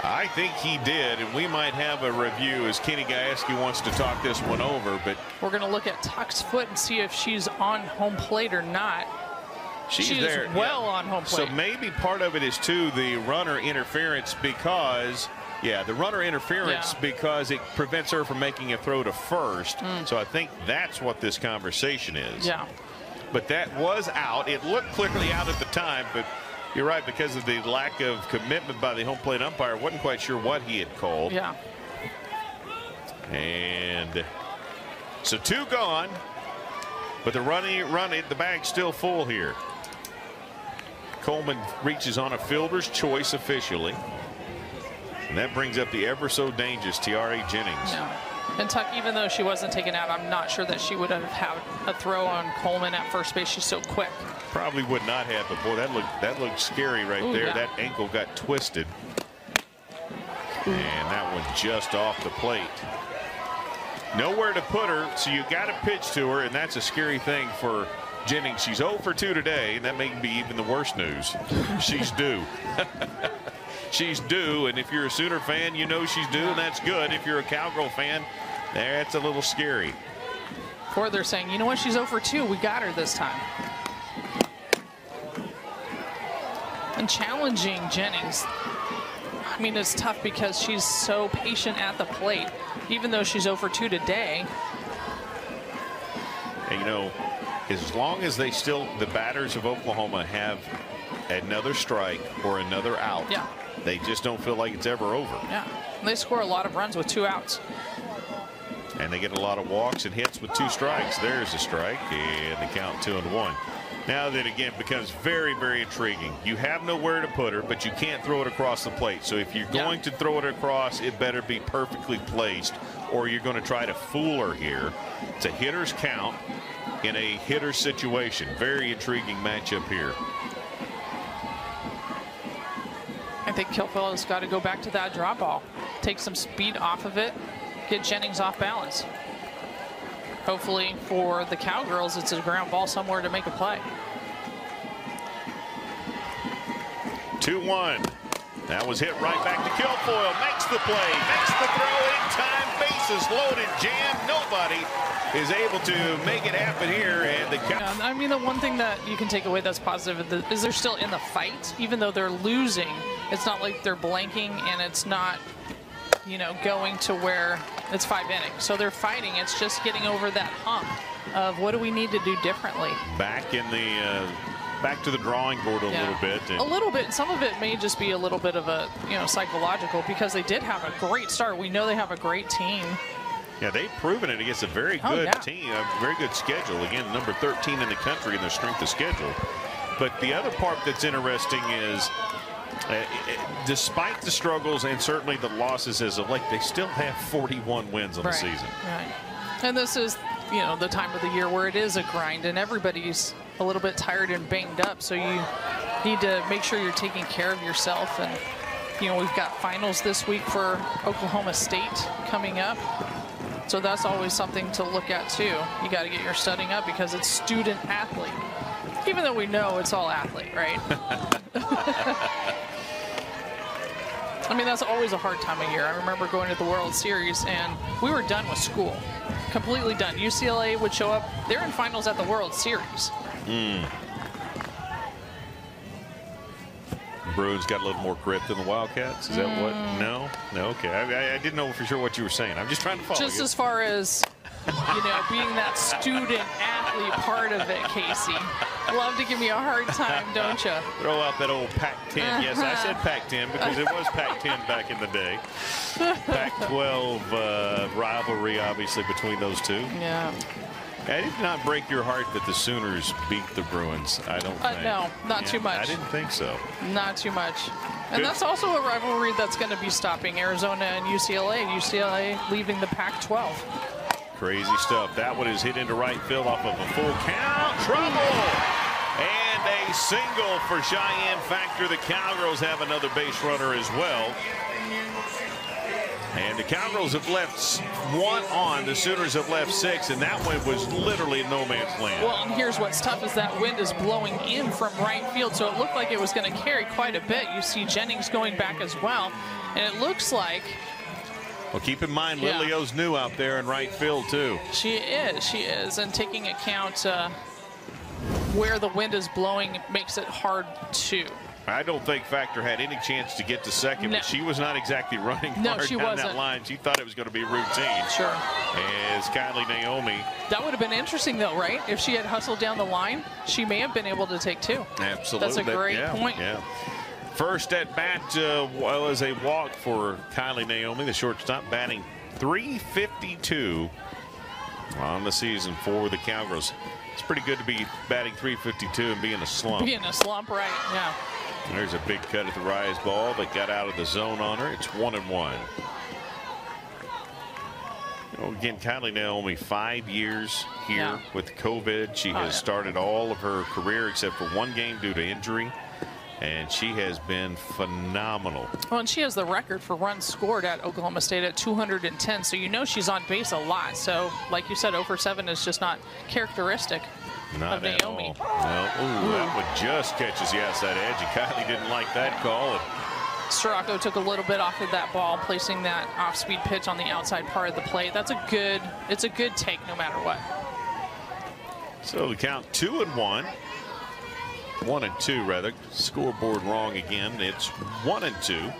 I think he did, and we might have a review as Kenny Gajewski wants to talk this one over. But we're going to look at Tuck's foot and see if she's on home plate or not. She's there, well on home plate. So maybe part of it is too the runner interference because. Yeah, the runner interference because it prevents her from making a throw to first. So I think that's what this conversation is. Yeah. But that was out. It looked clearly out at the time, but You're right, because of the lack of commitment by the home plate umpire. Wasn't quite sure what he had called. Yeah. And so 2 gone, but the the bag's still full here. Coleman reaches on a fielder's choice officially. And that brings up the ever so dangerous Tiare Jennings. Yeah. And Tuck, even though she wasn't taken out, I'm not sure that she would have had a throw on Coleman at first base. She's so quick. Probably would not have, but boy, that looked scary right there. Yeah. That ankle got twisted. And that one just off the plate. Nowhere to put her, so you got to pitch to her, and that's a scary thing for Jennings. She's 0 for 2 today, and that may be even the worst news. She's due. She's due, and if you're a Sooner fan, you know she's due, and that's good. If you're a Cowgirl fan, that's a little scary. Or they're saying, you know what, she's 0 for 2. We got her this time. And challenging Jennings, I mean, it's tough because she's so patient at the plate, even though she's 0 for 2 today. And you know, as long as the batters of Oklahoma have another strike or another out, yeah, they just don't feel like it's ever over. Yeah, they score a lot of runs with 2 outs. And they get a lot of walks and hits with 2 strikes. There's a strike, and the count 2-1. Now that again becomes very, very intriguing. You have nowhere to put her, but you can't throw it across the plate. So if you're going to throw it across, it better be perfectly placed, or you're going to try to fool her here. It's a hitter's count in a hitter's situation. Very intriguing matchup here. I think Kilfello's got to go back to that drop ball, take some speed off of it, get Jennings off balance. Hopefully for the Cowgirls, it's a ground ball somewhere to make a play. 2-1. That was hit right back to Kilfoyle. Makes the play, makes the throw in time. Bases loaded, jam. Nobody is able to make it happen here. And the I mean, the one thing that you can take away that's positive is they're still in the fight, even though they're losing. It's not like they're blanking, and it's not, you know, going to where it's 5 innings. So they're fighting. It's just getting over that hump of what do we need to do differently. Back to the drawing board a little bit. A little bit. Some of it may just be a little bit of a, you know, psychological, because they did have a great start. We know they have a great team. Yeah, they've proven it against a very good team, a very good schedule. Again, number 13 in the country in their strength of schedule. But the other part that's interesting is, despite the struggles and certainly the losses as of late, they still have 41 wins on the season. Right. And this is, you know, the time of the year where it is a grind and everybody's a little bit tired and banged up. So you need to make sure you're taking care of yourself. And, you know, we've got finals this week for Oklahoma State coming up. So that's always something to look at too. You got to get your studying up because it's student athlete. Even though we know it's all athlete, right? I mean, that's always a hard time of year. I remember going to the World Series and we were done with school. Completely done. UCLA would show up. They're in finals at the World Series. Bruins got a little more grit than the Wildcats. Is that what? No? No, okay. I didn't know for sure what you were saying. I'm just trying to follow Just you. As far as, you know, being that student athlete part of it, Casey. Love to give me a hard time, don't you? Throw out that old Pac-10. Yes, I said Pac-10 because it was Pac-10 back in the day. Pac-12 rivalry, obviously, between those two. Yeah. I did not break your heart that the Sooners beat the Bruins, I don't think. No, not too much. I didn't think so. Not too much. And that's also a rivalry that's going to be stopping Arizona and UCLA. UCLA leaving the Pac-12. Crazy stuff. That one is hit into right field off of a full count. Trouble! And a single for Cheyenne Factor. The Cowgirls have another base runner as well. And the Cowgirls have left 1 on. The Sooners have left 6, and that one was literally no man's land. Well, and here's what's tough is that wind is blowing in from right field, so it looked like it was going to carry quite a bit. You see Jennings going back as well, and it looks like... Well, keep in mind, Lilio's new out there in right field, too. She is, and taking account where the wind is blowing makes it hard to I don't think Factor had any chance to get to second, No. but she was not exactly running hard she down wasn't. that line. She thought it was going to be routine. Sure. As Kylie Naomi. That would have been interesting, though, right? If she had hustled down the line, she may have been able to take 2. Absolutely. That's a great point. Yeah. First at bat was a walk for Kylie Naomi, the shortstop, batting .352 on the season for the Cowgirls. It's pretty good to be batting .352 and be in a slump. Be in a slump, right? Yeah. There's a big cut at the rise ball that got out of the zone on her. It's 1-1. Again, Kylie Naomi, 5 years here with COVID. She has started all of her career except for 1 game due to injury. And she has been phenomenal. Well, and she has the record for runs scored at Oklahoma State at 210. So you know she's on base a lot. So, like you said, 0 for 7 is just not characteristic of Naomi. No. Ooh, that one just catches the outside edge. And Kylie didn't like that call. And Storako took a little bit off of that ball, placing that off-speed pitch on the outside part of the plate. It's a good take no matter what. So the count 2-1. 1-2 rather. Scoreboard wrong again. It's 1-2.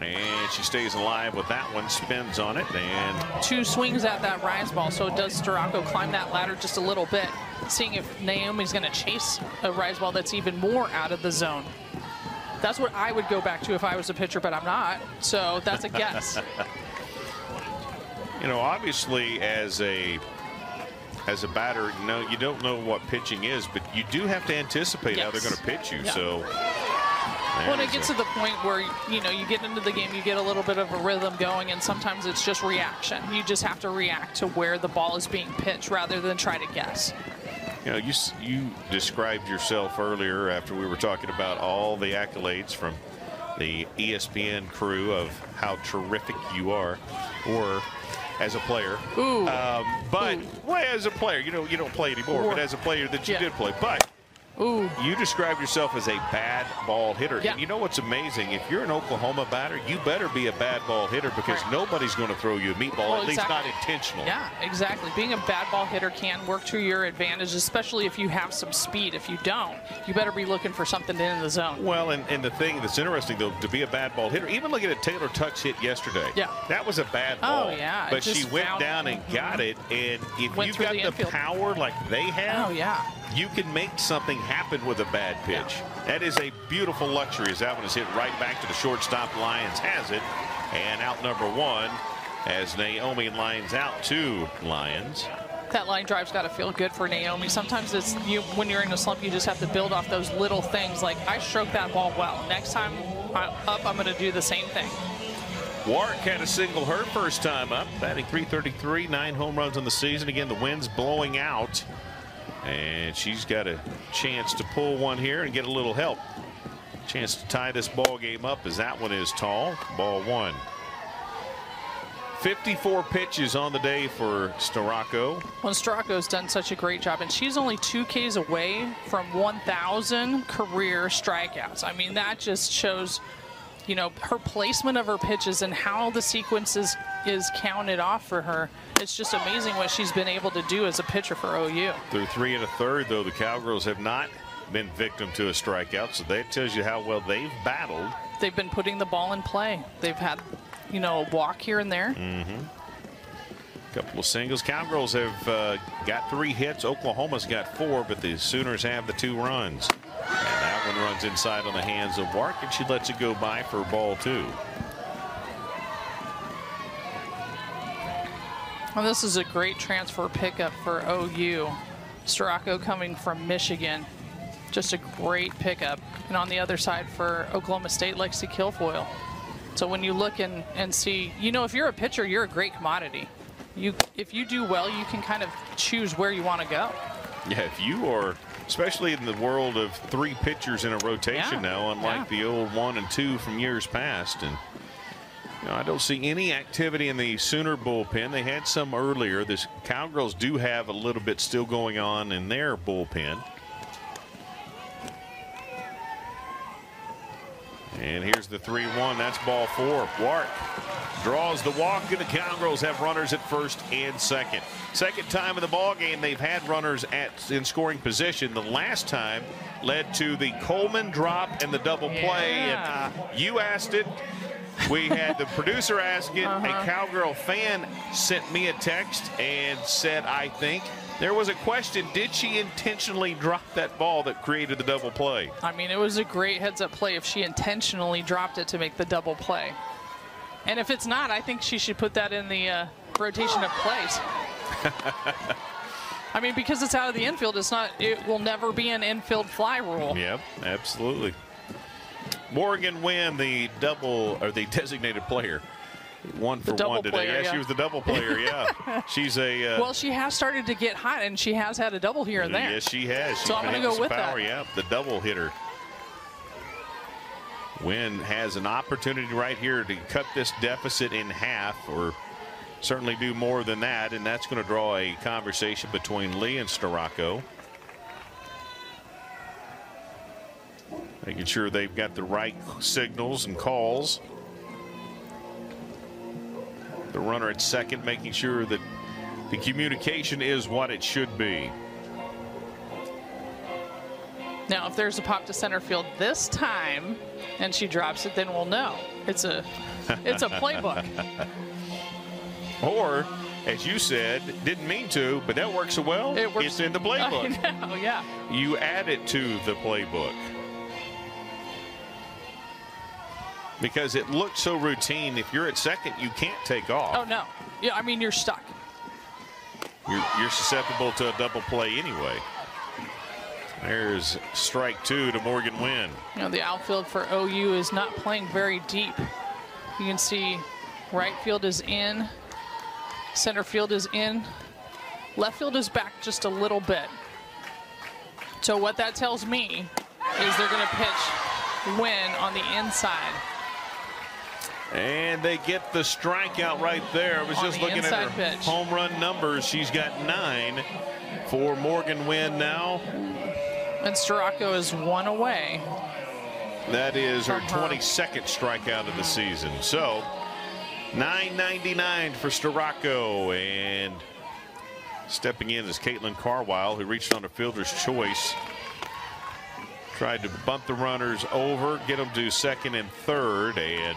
And she stays alive with that one, spins on it, and 2 swings at that rise ball. So does Storako climb that ladder just a little bit, seeing if Naomi's going to chase a rise ball that's even more out of the zone. That's what I would go back to if I was a pitcher, but I'm not. So that's a guess. Obviously as a batter, you don't know what pitching is, but you do have to anticipate how they're going to pitch you. Yeah. So when it gets to the point where you get into the game, you get a little bit of a rhythm going, and sometimes it's just reaction. You just have to react to where the ball is being pitched rather than try to guess. You described yourself earlier after we were talking about all the accolades from the ESPN crew of how terrific you are, or as a player. Ooh. Well, as a player, you don't play anymore, but as a player that you did play. But you described yourself as a bad ball hitter. Yeah. And you know what's amazing? If you're an Oklahoma batter, you better be a bad ball hitter because nobody's going to throw you a meatball, at least not intentional. Yeah, exactly. Being a bad ball hitter can work to your advantage, especially if you have some speed. If you don't, you better be looking for something in the zone. Well, and the thing that's interesting, though, to be a bad ball hitter, even looking at Taylor Tuck's hit yesterday, that was a bad ball. Oh, yeah. But she went down and got it, and if you've got the power like they have, you can make something happen with a bad pitch. That is a beautiful luxury as that one is hit right back to the shortstop. Lyons has it, and out number 1 as Naomi lines out to Lyons. That line drive's got to feel good for Naomi. Sometimes it's when you're in a slump, you just have to build off those little things. Like, I stroked that ball well. Next time up, I'm going to do the same thing. Warwick had a single her first time up, batting .333, 9 home runs on the season. Again, the wind's blowing out, and she's got a chance to pull one here and get a little help. Chance to tie this ball game up as that one is tall. Ball 1. 54 pitches on the day for Storako. Well, Storako's done such a great job, and she's only 2 Ks away from 1,000 career strikeouts. I mean, that just shows, her placement of her pitches and how the sequence is counted off for her. It's just amazing what she's been able to do as a pitcher for OU. Through 3 1/3, though, the Cowgirls have not been victim to a strikeout, so that tells you how well they've battled. They've been putting the ball in play. They've had, a walk here and there. Couple of singles. Cowgirls have got 3 hits. Oklahoma's got 4, but the Sooners have the 2 runs. And that one runs inside on the hands of Warwick, and she lets it go by for ball 2. Well, this is a great transfer pickup for OU. Storako coming from Michigan. Just a great pickup. And on the other side for Oklahoma State, Lexi Kilfoyle. So when you look and see, if you're a pitcher, you're a great commodity. If you do well, you can kind of choose where you want to go. Yeah, if you are, especially in the world of 3 pitchers in a rotation now, unlike the old 1 and 2 from years past. And I don't see any activity in the Sooner bullpen. They had some earlier. The Cowgirls do have a little bit still going on in their bullpen. And here's the 3-1. That's ball 4. Wark draws the walk, and the Cowgirls have runners at first and second. Second time in the ball game they've had runners in scoring position. The last time led to the Coleman drop and the double play. And you asked it. We had the producer ask it. A Cowgirl fan sent me a text and said, I think there was a question, did she intentionally drop that ball that created the double play? I mean, it was a great heads-up play if she intentionally dropped it to make the double play. And if it's not, I think she should put that in the rotation of plays. I mean, because it's out of the infield, it will never be an infield fly rule. Yep, absolutely. Morgan Wynn, the designated player. 1 for 1 today. Player, yeah, she was the double player. Yeah, she's a. Well, she has started to get hot, and she has had a double here and there. Yes, she has. So I'm going to go with that. Yeah, the double hitter. Wynn has an opportunity right here to cut this deficit in half, or certainly do more than that, and that's going to draw a conversation between Lee and Storako. Making sure they've got the right signals and calls. The runner at second, making sure that the communication is what it should be. Now, if there's a pop to center field this time and she drops it, then we'll know. It's a playbook. Or, as you said, didn't mean to, but that works so well. It's in the playbook. I know, yeah. You add it to the playbook. Because it looks so routine. If you're at second, you can't take off. Oh, no. Yeah, I mean, you're stuck. You're susceptible to a double play anyway. There's strike 2 to Morgan Wynn. You know, the outfield for OU is not playing very deep. You can see right field is in, center field is in, left field is back just a little bit. So what that tells me is they're going to pitch Wynn on the inside. And they get the strikeout right there. I was just looking at her home run numbers. She's got 9 for Morgan Wynn now. And Storako is 1 away. That is her 22nd strikeout of the season. So $9.99 for Storako, and stepping in is Caitlin Carwile, who reached on a fielder's choice. Tried to bunt the runners over, get them to second and third, and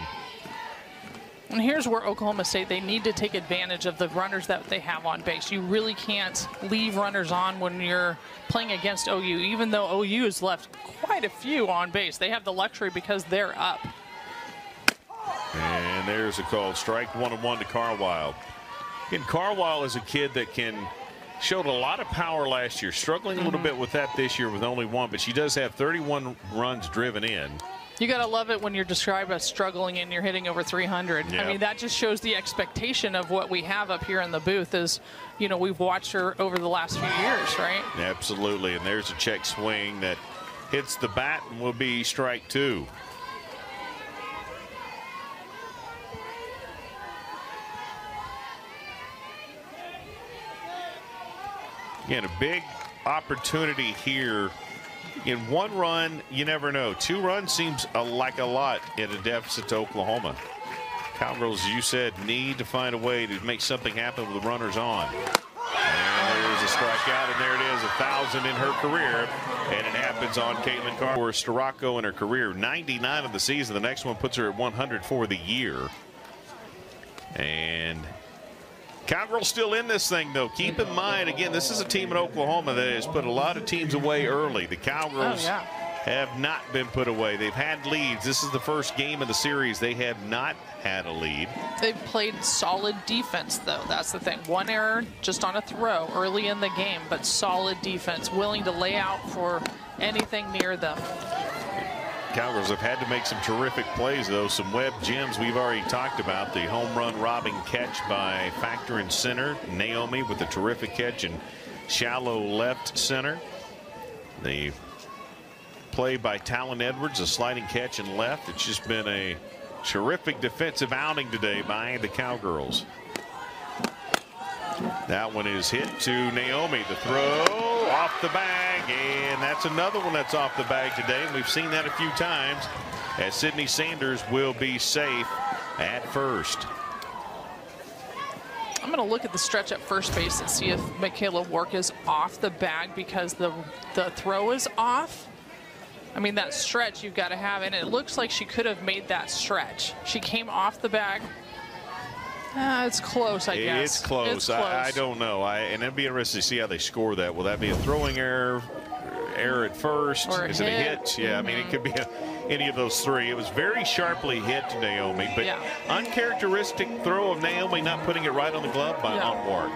here's where Oklahoma State, they need to take advantage of the runners that they have on base. You really can't leave runners on when you're playing against OU, even though OU has left quite a few on base. They have the luxury because they're up. And there's a call. Strike 1-1 to Carwile. And Carwile is a kid that showed a lot of power last year, struggling a little bit with that this year with only 1, but she does have 31 runs driven in. You got to love it when you're described as struggling and you're hitting over 300. Yep. I mean, that just shows the expectation of what we have up here in the booth is, you know, we've watched her over the last few years, right? Absolutely. And there's a check swing that hits the bat and will be strike 2. Again, a big opportunity here. In 1 run, you never know. 2 runs seems like a lot in a deficit to Oklahoma. Cowgirls, you said, need to find a way to make something happen with the runners on. And there's a strikeout, and there it is, 1,000 in her career. And it happens on Caitlin Carr. For Storako in her career, 99 of the season. The next one puts her at 100 for the year. And Cowgirls still in this thing, though. Keep in mind, again, this is a team in Oklahoma that has put a lot of teams away early. The Cowgirls have not been put away. They've had leads. This is the first game of the series. They have not had a lead. They've played solid defense, though. That's the thing. 1 error just on a throw early in the game, but solid defense, willing to lay out for anything near them. Cowgirls have had to make some terrific plays, though. Some web gems we've already talked about. The home run robbing catch by Factor in center. Naomi with a terrific catch in shallow left center. The play by Talon Edwards, a sliding catch in left. It's just been a terrific defensive outing today by the Cowgirls. That one is hit to Naomi. The throw off the bag, and that's another one that's off the bag today. And we've seen that a few times, as Sydney Sanders will be safe at first. I'm going to look at the stretch at first base and see if Michaela Wark is off the bag because the throw is off. I mean, that stretch you've got to have, and it looks like she could have made that stretch. She came off the bag. It's close, I guess. It's close. I don't know. And it'd be interesting to see how they score that. Will that be a throwing error at first? Or is it a hit? Yeah, I mean, it could be any of those three. It was very sharply hit to Naomi, but uncharacteristic throw of Naomi not putting it right on the glove by on Wark.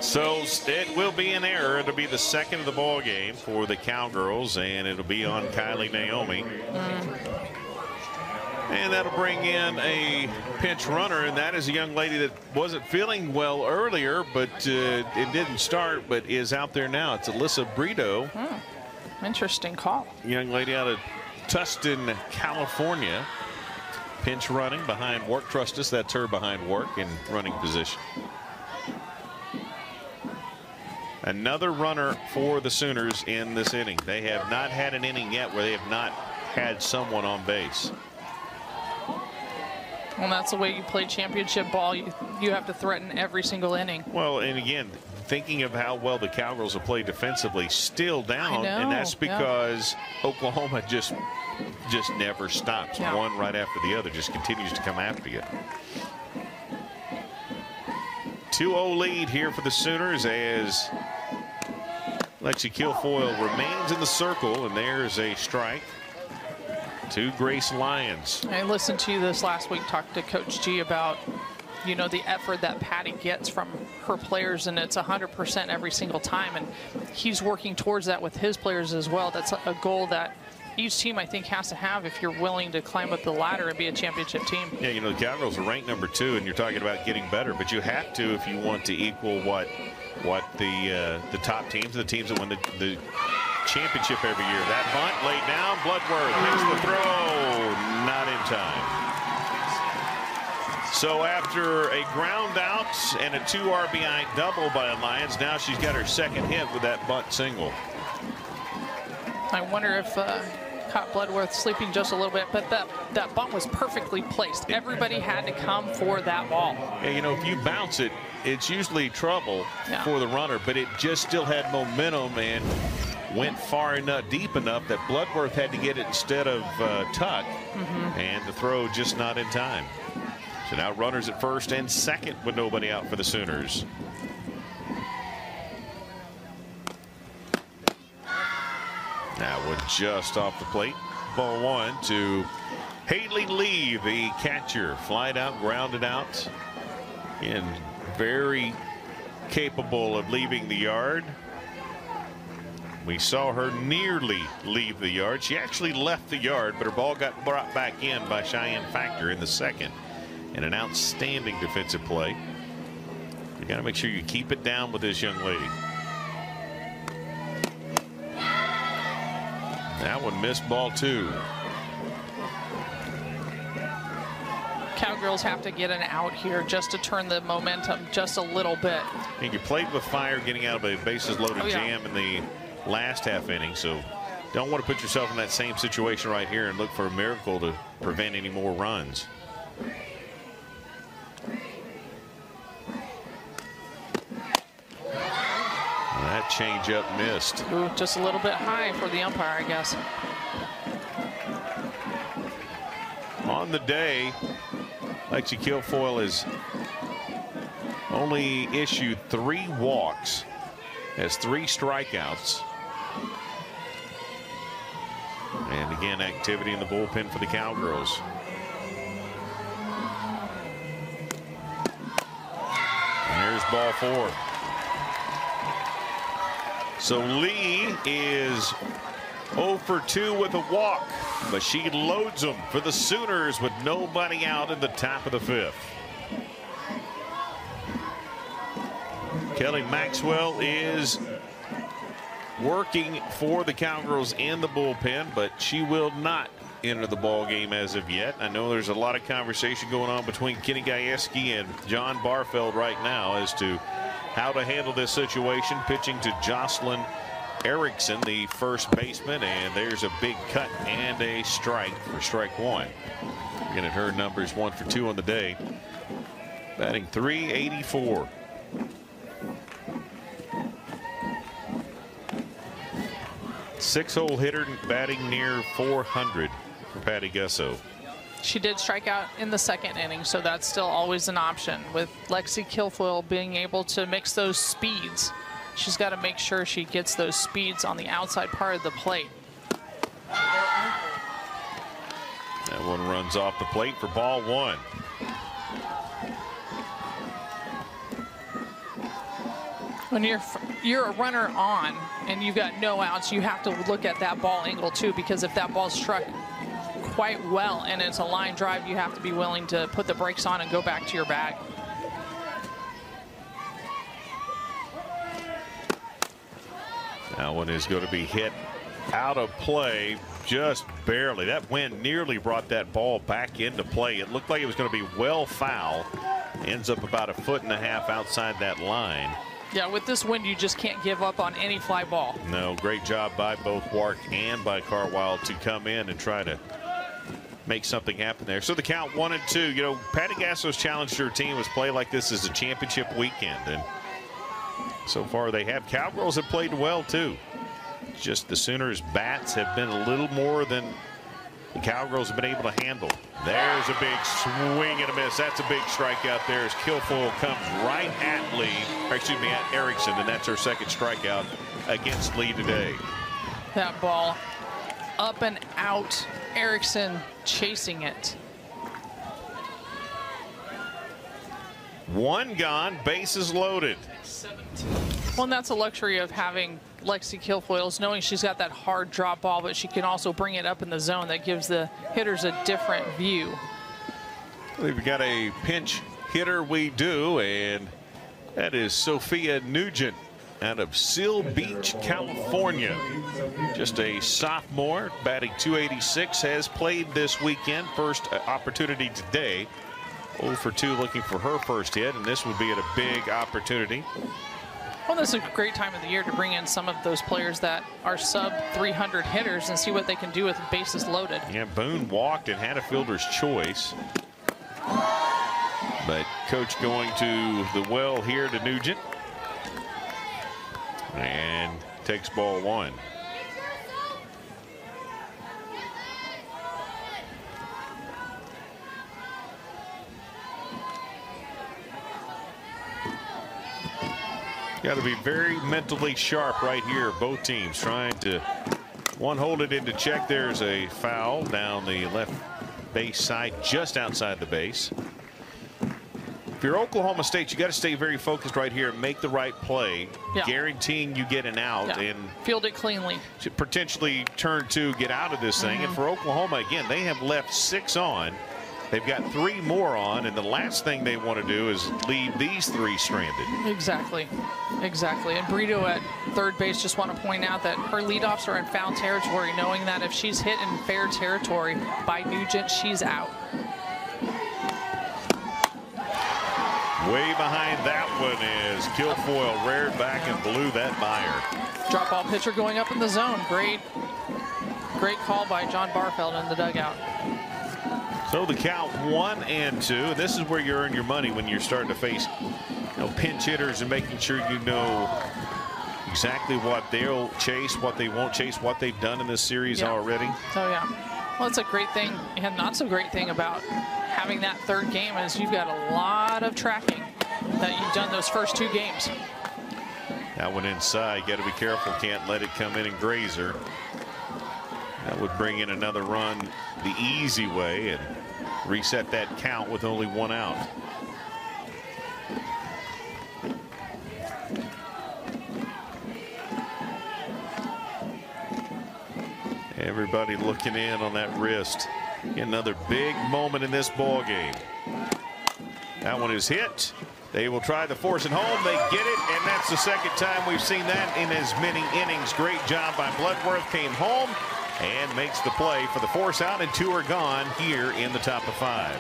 So it will be an error. It'll be the second of the ball game for the Cowgirls, and it'll be on Kylie Naomi. And that'll bring in a pinch runner, and that is a young lady that wasn't feeling well earlier, but it didn't start, but is out there now. It's Alyssa Brito. Interesting call. Young lady out of Tustin, California. Pinch running behind Wark. Trust us, that's her behind Wark in running position. Another runner for the Sooners in this inning. They have not had an inning yet where they have not had someone on base. Well, that's the way you play championship ball. You have to threaten every single inning. Well, and again, thinking of how well the Cowgirls have played defensively, still down, and that's because Oklahoma just never stops. One right after the other just continues to come after you. 2-0 lead here for the Sooners as Lexi Kilfoyle remains in the circle, and there's a strike to Grace Lyons. I listened to you this last week, talked to Coach G about, you know, the effort that Patty gets from her players, and it's 100% every single time, and he's working towards that with his players as well. That's a goal that each team, I think, has to have if you're willing to climb up the ladder and be a championship team. Yeah, you know, the Cowgirls are ranked #2, and you're talking about getting better, but you have to if you want to equal what the top teams, the teams that win the championship every year. That bunt laid down. Bloodworth makes the throw. Not in time. So after a ground out and a 2 RBI double by Lyons, now she's got her second hit with that bunt single. I wonder if caught Bloodworth sleeping just a little bit, but that bunt was perfectly placed. Everybody had to come for that ball. Yeah, you know, if you bounce it, it's usually trouble for the runner, but it just still had momentum and went far enough, deep enough that Bloodworth had to get it instead of Tuck, and the throw just not in time. So now runners at first and second with nobody out for the Sooners. That one just off the plate. Ball one to Haley Lee, the catcher. Flied out, grounded out, and very capable of leaving the yard. We saw her nearly leave the yard. She actually left the yard, but her ball got brought back in by Cheyenne Factor in the second. And an outstanding defensive play. You got to make sure you keep it down with this young lady. That one missed, ball 2. Cowgirls have to get an out here just to turn the momentum just a little bit. And you played with fire getting out of a bases loaded jam in the last half inning, so don't want to put yourself in that same situation right here and look for a miracle to prevent any more runs. That changeup missed. Ooh, just a little bit high for the umpire, I guess. On the day, Lexi Kilfoyle has only issued 3 walks, has 3 strikeouts. And again, activity in the bullpen for the Cowgirls. And there's ball 4. So Lee is 0 for 2 with a walk, but she loads them for the Sooners with nobody out in the top of the 5th. Kelly Maxwell is working for the Cowgirls in the bullpen, but she will not enter the ball game as of yet. I know there's a lot of conversation going on between Kenny Gajewski and John Barfeld right now as to how to handle this situation. Pitching to Jocelyn Erickson, the first baseman, and there's a big cut and a strike for strike one. Looking at her numbers, 1 for 2 on the day. Batting .384. Six-hole hitter, batting near 400 for Patty Gusso. She did strike out in the second inning, so that's still always an option. With Lexi Kilfoyle being able to mix those speeds, she's got to make sure she gets those speeds on the outside part of the plate. That one runs off the plate for ball one. When you're a runner on and you've got no outs, you have to look at that ball angle too, because if that ball's struck quite well and it's a line drive, you have to be willing to put the brakes on and go back to your bag. That one is going to be hit out of play just barely. That wind nearly brought that ball back into play. It looked like it was going to be well foul. Ends up about 1.5 foot outside that line. Yeah, with this wind, you just can't give up on any fly ball. No, great job by both Wark and by Carwile to come in and try to make something happen there. So the count 1-2. You know, Patty Gasso's challenge to her team was play like this is a championship weekend, and so far they have. Cowgirls have played well too. Just the Sooners' bats have been a little more than the Cowgirls have been able to handle. There's a big swing and a miss. That's a big strikeout there as Kilfoyle comes right at Lee, or excuse me, at Erickson, and that's her second strikeout against Lee today. That ball up and out. Erickson chasing it. One gone, bases loaded. Well, and that's a luxury of having Lexi Kilfoyle's, knowing she's got that hard drop ball, but she can also bring it up in the zone. That gives the hitters a different view. We've got a pinch hitter, we do, and that is Sophia Nugent out of Seal Beach, California. Just a sophomore, batting .286, has played this weekend. First opportunity today. 0 for 2 looking for her first hit, and this would be at a big opportunity. Well, this is a great time of the year to bring in some of those players that are sub 300 hitters and see what they can do with bases loaded. Yeah, Boone walked and had a fielder's choice. But coach going to the well here to Nugent. And takes ball one. Got to be very mentally sharp right here. Both teams trying to hold it into check. There's a foul down the left base side, just outside the base. If you're Oklahoma State, you got to stay very focused right here and make the right play, guaranteeing you get an out and field it cleanly. Potentially turn two, get out of this thing. And for Oklahoma, again, they have left 6 on. They've got 3 more on, and the last thing they want to do is leave these 3 stranded. Exactly. And Brito at third base, just want to point out that her leadoffs are in foul territory, knowing that if she's hit in fair territory by Nugent, she's out. Way behind that one is Kilfoyle, reared back and blew that by her. Drop ball pitcher going up in the zone. Great call by John Barfeld in the dugout. So the count 1-2. This is where you earn your money when you're starting to face pinch hitters and making sure you know exactly what they'll chase, what they won't chase, what they've done in this series already. Oh yeah. Well, it's a great thing and not so great thing about having that third game is you've got a lot of tracking that you've done those first 2 games. That one inside, got to be careful, can't let it come in and graze her. That would bring in another run the easy way and reset that count with only 1 out. Everybody looking in on that wrist. Another big moment in this ball game. That one is hit. They will try to force it home. They get it, and that's the second time we've seen that in as many innings. Great job by Bloodworth. Came home, and makes the play for the force out, and 2 are gone here in the top of 5.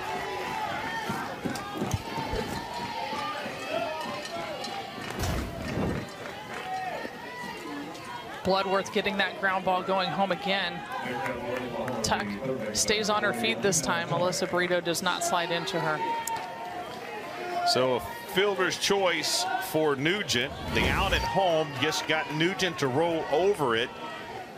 Bloodworth getting that ground ball going home again. Tuck stays on her feet this time. Alyssa Brito does not slide into her. So a fielder's choice for Nugent. The out at home just got Nugent to roll over it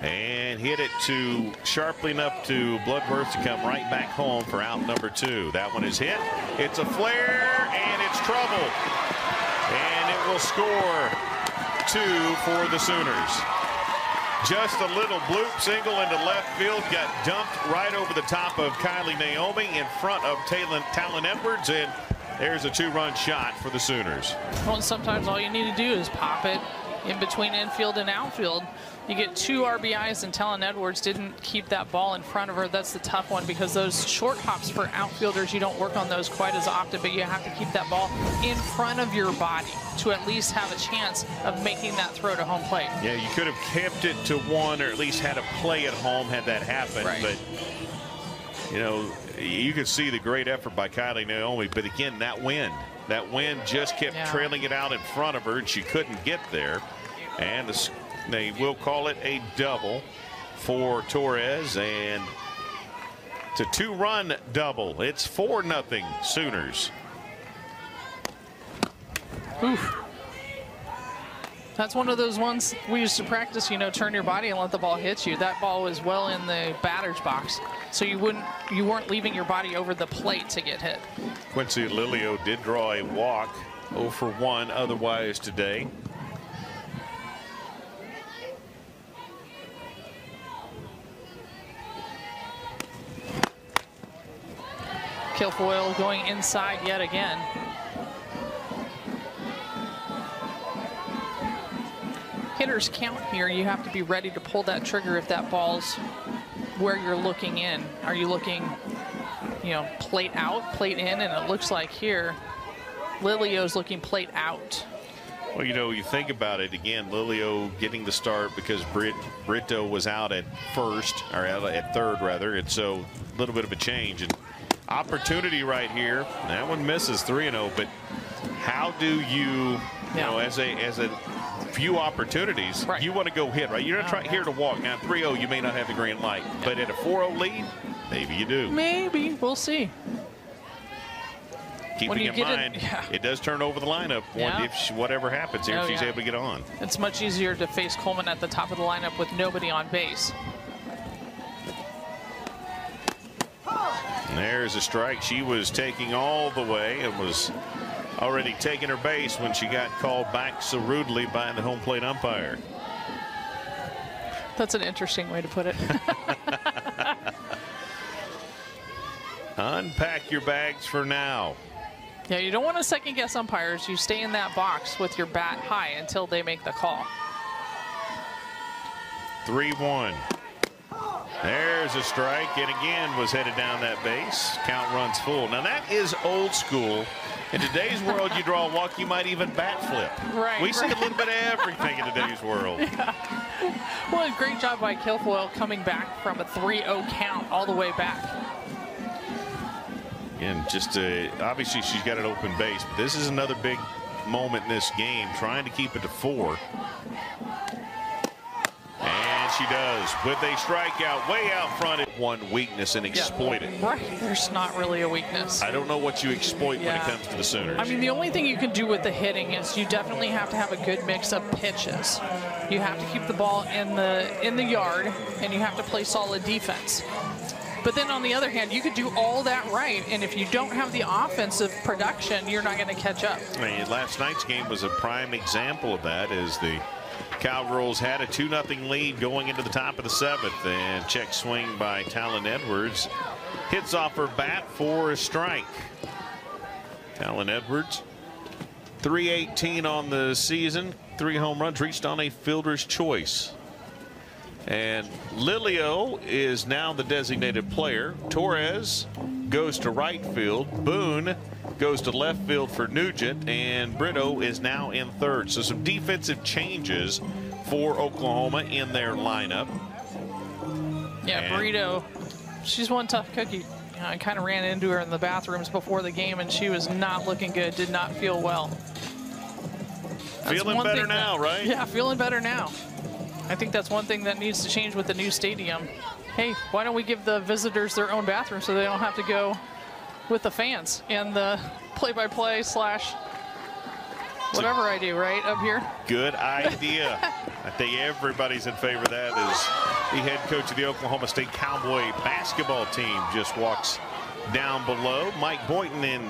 and hit it to sharply enough to Bloodworth to come right back home for out number 2. That one is hit. It's a flare, and it's trouble. And it will score 2 for the Sooners. Just a little bloop single into left field, got dumped right over the top of Kylie Naomi in front of Talon Edwards, and there's a 2-run shot for the Sooners. Well, sometimes all you need to do is pop it in between infield and outfield. You get 2 RBIs, and Talon Edwards didn't keep that ball in front of her. That's the tough one, because those short hops for outfielders, you don't work on those quite as often, but you have to keep that ball in front of your body to at least have a chance of making that throw to home plate. Yeah, you could have kept it to 1, or at least had a play at home had that happened. Right. But, you know, you could see the great effort by Kylie Naomi, but again, that wind just kept trailing it out in front of her, and she couldn't get there. And they will call it a double for Torres, and it's a 2-run double. It's 4-0 Sooners. Oof. That's one of those ones we used to practice, you know, turn your body and let the ball hit you. That ball was well in the batter's box, so you weren't leaving your body over the plate to get hit. Quincy Lilio did draw a walk, 0 for 1 otherwise today. Kilfoyle going inside yet again. Hitters count here. You have to be ready to pull that trigger if that ball's where you're looking in. Are you looking, you know, plate out, plate in? And it looks like here, Lilio's looking plate out. Well, you know, you think about it again, Lilio getting the start because Brito was out at first, or out at third rather, and so a little bit of a change. And opportunity right here. That one misses 3-0, but how do you, you know, as a few opportunities, you want to go hit, right? You're not trying here to walk. Now 3-0, you may not have the green light, but at a 4-0 lead, maybe you do. Maybe, we'll see. Keeping in mind, it does turn over the lineup if whatever happens here, if she's able to get on. It's much easier to face Coleman at the top of the lineup with nobody on base. And there's a strike. She was taking all the way and was already taking her base when she got called back so rudely by the home plate umpire. That's an interesting way to put it. Unpack your bags for now. Yeah, you don't want to second guess umpires. You stay in that box with your bat high until they make the call. 3-1. There's a strike, and again was headed down that base. Count runs full. Now that is old school. In today's world, you draw a walk, you might even bat flip. Right. We see a little bit of everything in today's world. Well, a great job by Kilfoyle coming back from a 3-0 count all the way back. And just obviously she's got an open base, but this is another big moment in this game, trying to keep it to 4. And she does with a strikeout way out front. One weakness and exploit it. Right, there's not really a weakness. I don't know what you exploit when it comes to the Sooners. I mean, the only thing you can do with the hitting is you definitely have to have a good mix of pitches. You have to keep the ball in the yard, and you have to play solid defense. But then on the other hand, you could do all that right, and if you don't have the offensive production, you're not going to catch up. I mean, last night's game was a prime example of that, as the Cowgirls had a 2-0 lead going into the top of the 7th, and check swing by Talon Edwards hits off her bat for a strike. Talon Edwards, 318 on the season, 3 home runs, reached on a fielder's choice. And Lilio is now the designated player. Torres goes to right field. Boone goes to left field for Nugent, and Brito is now in third. So some defensive changes for Oklahoma in their lineup. Yeah, Burrito, she's one tough cookie. I kind of ran into her in the bathrooms before the game, and she was not looking good, did not feel well. Feeling better now, right? Yeah, feeling better now. I think that's one thing that needs to change with the new stadium. Hey, why don't we give the visitors their own bathroom so they don't have to go with the fans and the play-by-play slash whatever I do, right, up here? Good idea. I think everybody's in favor of that as the head coach of the Oklahoma State Cowboy basketball team just walks down below. Mike Boynton in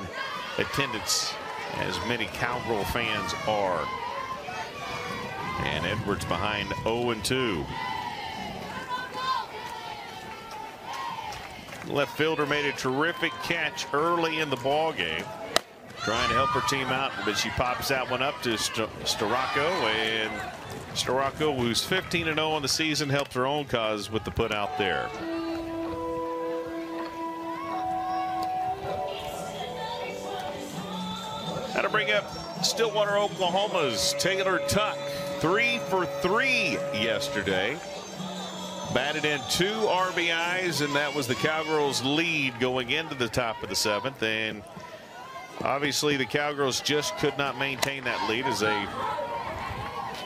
attendance, as many Cowgirl fans are. And Edwards behind 0-2. Left fielder made a terrific catch early in the ball game, trying to help her team out, but she pops that one up to Storako, and Storako, who's 15-0 on the season, helped her own cause with the put out there. Now to bring up Stillwater, Oklahoma's Taylor Tuck. 3 for 3 yesterday. Batted in 2 RBIs, and that was the Cowgirls' lead going into the top of the 7th. And obviously the Cowgirls just could not maintain that lead as they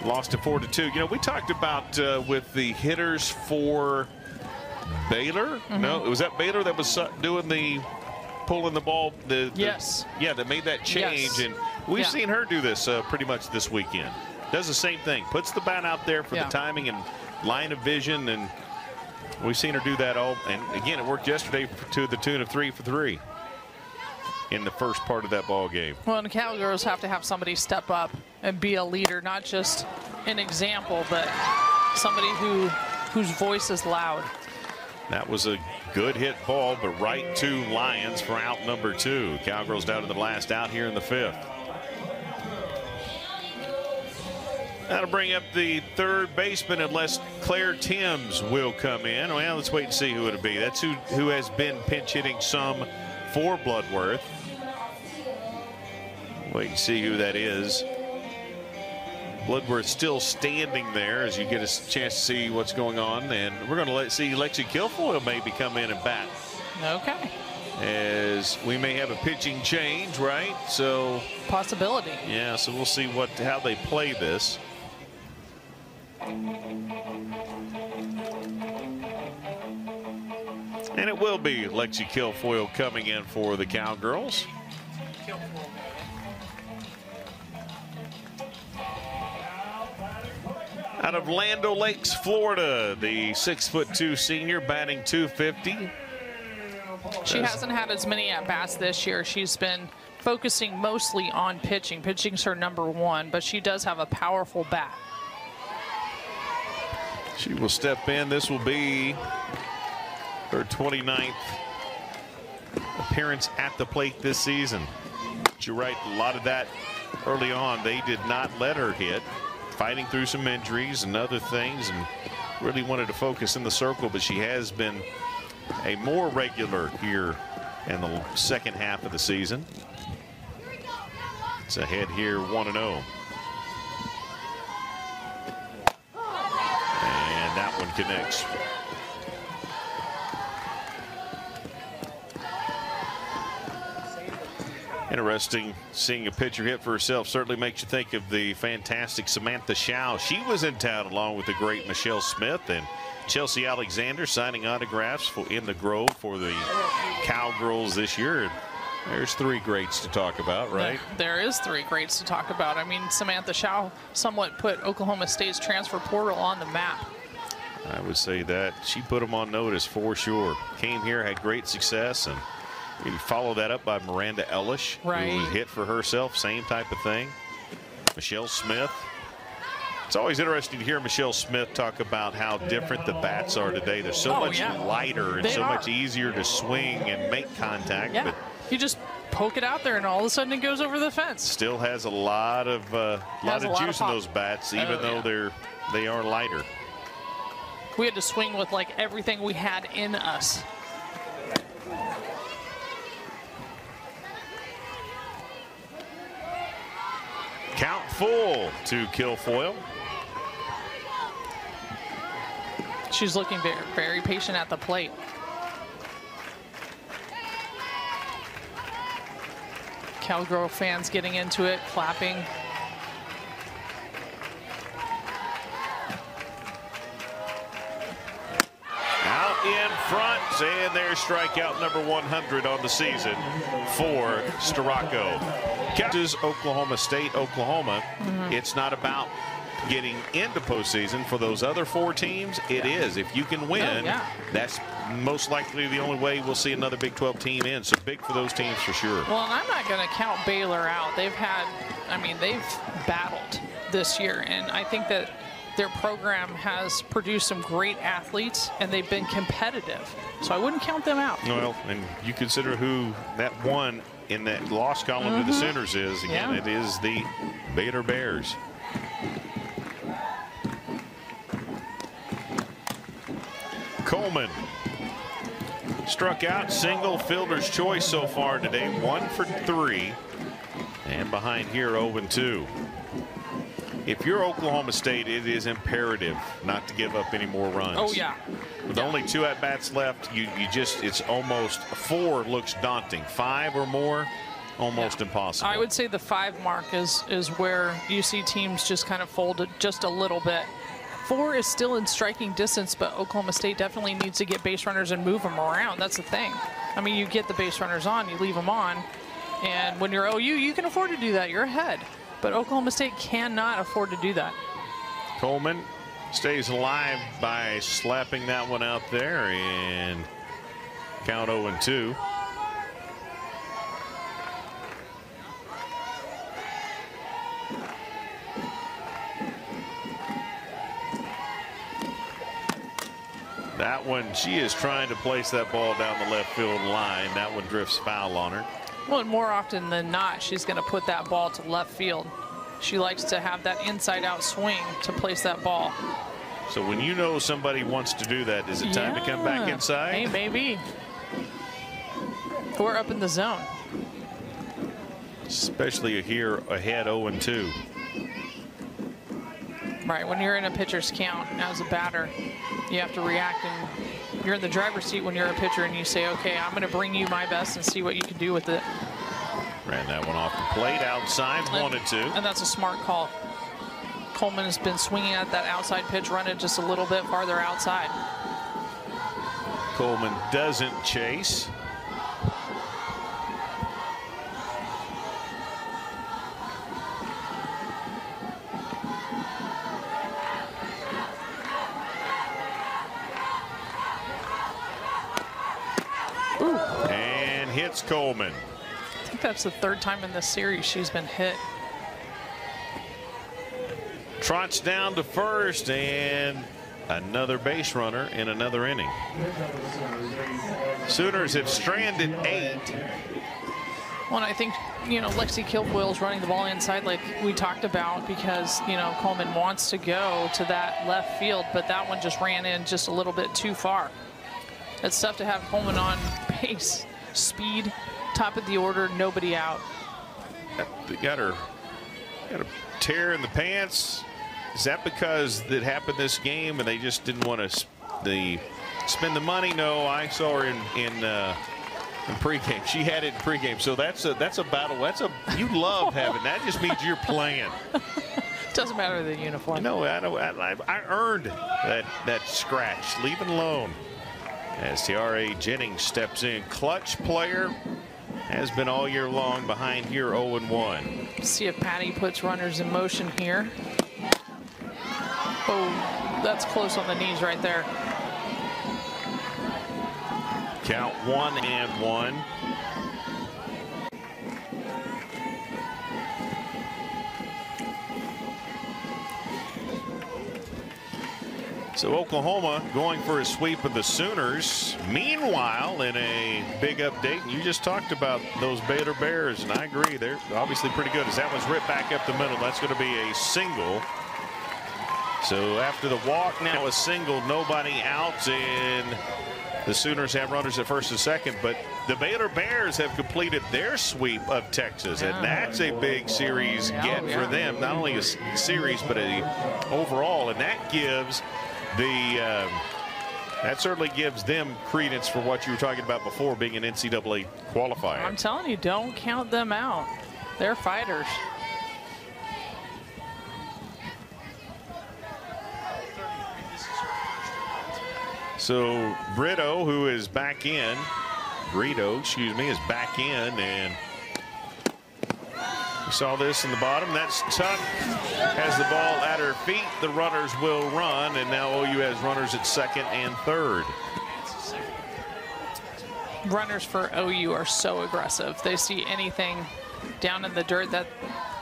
lost it 4-2. You know, we talked about with the hitters for Baylor. No, was that Baylor that was doing the pulling the ball? Yes. Yeah, that made that change. Yes. And we've seen her do this pretty much this weekend. Does the same thing. Puts the bat out there for the timing and line of vision, and we've seen her do that all. And again, it worked yesterday to the tune of 3 for 3 in the first part of that ball game. Well, and the Cowgirls have to have somebody step up and be a leader, not just an example, but somebody whose voice is loud. That was a good hit ball, but right to Lyons for out number 2. Cowgirls down to the last out here in the 5th. Now to bring up the third baseman, unless Claire Timms will come in. Well, let's wait and see who it'll be. That's who has been pinch hitting some for Bloodworth. Wait and see who that is. Bloodworth still standing there as you get a chance to see what's going on. And we're going to see Lexi Kilfoyle maybe come in and bat. Okay. As we may have a pitching change, right? So possibility. Yeah, so we'll see how they play this. And it will be Lexi Kilfoyle coming in for the Cowgirls. Out of Land O'Lakes, Florida, the 6'2" senior batting .250. She hasn't had as many at-bats this year. She's been focusing mostly on pitching. Pitching's her #1, but she does have a powerful bat. She will step in. This will be her 29th appearance at the plate this season. But you're right, a lot of that early on, they did not let her hit, fighting through some injuries and other things, and really wanted to focus in the circle, but she has been a more regular here in the second half of the season. It's ahead here 1-0. That one connects. Interesting seeing a pitcher hit for herself. Certainly makes you think of the fantastic Samantha Schau. She was in town along with the great Michelle Smith, and Chelsea Alexander signing autographs in the Grove for the Cowgirls this year. There's 3 greats to talk about, right? There is 3 greats to talk about. I mean, Samantha Schau somewhat put Oklahoma State's transfer portal on the map. I would say that she put them on notice for sure. Came here, had great success, and you follow that up by Miranda Ellish, who was hit for herself, same type of thing. Michelle Smith. It's always interesting to hear Michelle Smith talk about how different the bats are today. They're so much lighter and much easier to swing and make contact. Yeah. But you just poke it out there, and all of a sudden it goes over the fence. Still has a lot of juice in those bats, even though they are lighter. We had to swing with like everything we had in us. Count full to Kilfoyle. She's looking very, very patient at the plate. Cowgirl fans getting into it, clapping. Out in front, and there's strikeout number 100 on the season for Storako. Catches Oklahoma State, Oklahoma. It's not about getting into postseason. For those other 4 teams, it is. If you can win, that's most likely the only way we'll see another Big 12 team in. So big for those teams for sure. Well, and I'm not going to count Baylor out. They've had, I mean, they've battled this year, and I think that their program has produced some great athletes, and they've been competitive. So I wouldn't count them out. Well, and you consider who that one in that loss column to the Sooners is. Again, it is the Baylor Bears. Coleman struck out, single, fielder's choice so far today, 1 for 3, and behind here 0-2. If you're Oklahoma State, it is imperative not to give up any more runs. Oh yeah. With only 2 at-bats left, you just, it's almost 4 looks daunting. 5 or more, almost impossible. I would say the 5 mark is where you see teams just kind of folded just a little bit. 4 is still in striking distance, but Oklahoma State definitely needs to get base runners and move them around. That's the thing. I mean, you get the base runners on, you leave them on, and when you're OU, you can afford to do that. You're ahead. But Oklahoma State cannot afford to do that. Coleman stays alive by slapping that one out there, and count 0-2. That one, she is trying to place that ball down the left field line. That one drifts foul on her. Well, and more often than not, she's going to put that ball to left field. She likes to have that inside-out swing to place that ball. So when you know somebody wants to do that, is it time to come back inside? Hey, maybe. We're up in the zone. Especially here ahead 0-2. Right, when you're in a pitcher's count as a batter, you have to react, and you're in the driver's seat when you're a pitcher, and you say, okay, I'm going to bring you my best and see what you can do with it. Ran that one off the plate outside, 1-2. And that's a smart call. Coleman has been swinging at that outside pitch, run it just a little bit farther outside. Coleman doesn't chase. And hits Coleman. I think that's the 3rd time in this series she's been hit. Trots down to first, and another base runner in another inning. Sooners have stranded 8. Well, and I think, you know, Lexi Kilfoyle's running the ball inside like we talked about, because, you know, Coleman wants to go to that left field, but that one just ran in just a little bit too far. It's tough to have Coleman on base. Speed, top of the order, nobody out. They got a tear in the pants. Is that because it happened this game and they just didn't want to spend the money? No, I saw her in pregame. She had it in pregame. So that's a battle. You love having that. Just means you're playing. Doesn't matter the uniform. No, I earned that scratch. Leave it alone. As Tiara Jennings steps in, clutch player, has been all year long. Behind here 0-1. See if Patty puts runners in motion here. Oh, that's close on the knees right there. Count 1-1. So Oklahoma going for a sweep of the Sooners. Meanwhile, in a big update, you just talked about those Baylor Bears, and I agree, they're obviously pretty good. As that one's ripped back up the middle, that's going to be a single. So after the walk, now a single, nobody out, and the Sooners have runners at first and second, but the Baylor Bears have completed their sweep of Texas, and that's a big series get for them. Not only a series, but a overall, and that gives the That certainly gives them credence for what you were talking about before, being an NCAA qualifier. I'm telling you, don't count them out. They're fighters. So Brito, who is back in, is back in, and we saw this in the bottom. That's Tuck has the ball at her feet. The runners will run, and now OU has runners at second and third. Runners for OU are so aggressive. They see anything down in the dirt that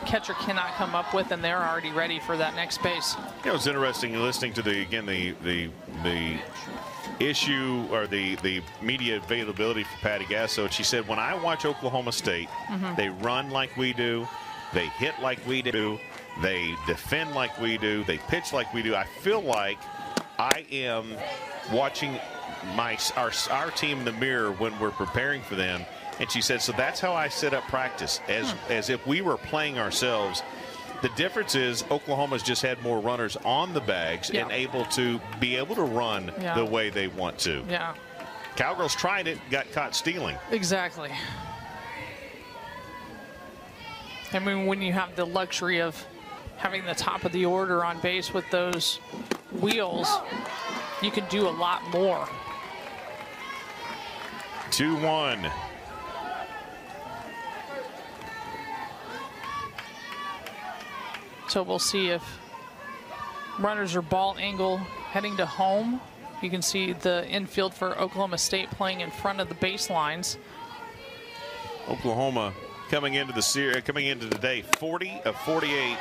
catcher cannot come up with, and they're already ready for that next base. You know, it's interesting listening to the issue or the media availability for Patty Gasso. She said, when I watch Oklahoma State, they run like we do, they hit like we do, they defend like we do, they pitch like we do. I feel like I am watching our team in the mirror when we're preparing for them. And she said, so that's how I set up practice, as if we were playing ourselves. The difference is Oklahoma's just had more runners on the bags and able to run the way they want to. Yeah. Cowgirls tried it, got caught stealing. Exactly. I mean, when you have the luxury of having the top of the order on base with those wheels, you can do a lot more. 2-1. So we'll see if runners are ball angle heading to home. You can see the infield for Oklahoma State playing in front of the baselines. Oklahoma coming into the day 40 of 48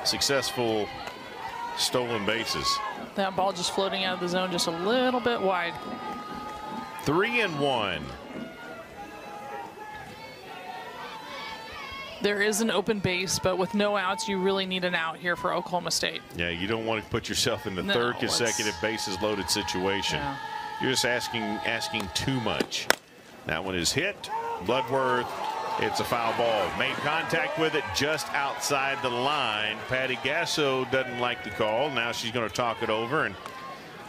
successful stolen bases. That ball just floating out of the zone just a little bit wide. 3-1. There is an open base, but with no outs, you really need an out here for Oklahoma State. Yeah, you don't want to put yourself in the third consecutive bases loaded situation. Yeah. You're just asking too much. That one is hit. Bloodworth, it's a foul ball. Made contact with it just outside the line. Patty Gasso doesn't like the call. Now she's going to talk it over, and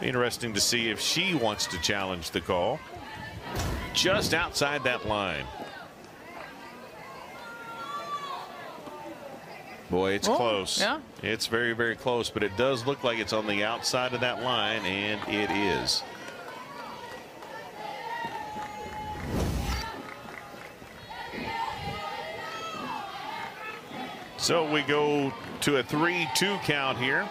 interesting to see if she wants to challenge the call. Just outside that line. Boy, it's close. Yeah. It's very, very close, but it does look like it's on the outside of that line, and it is. So we go to a 3-2 count here.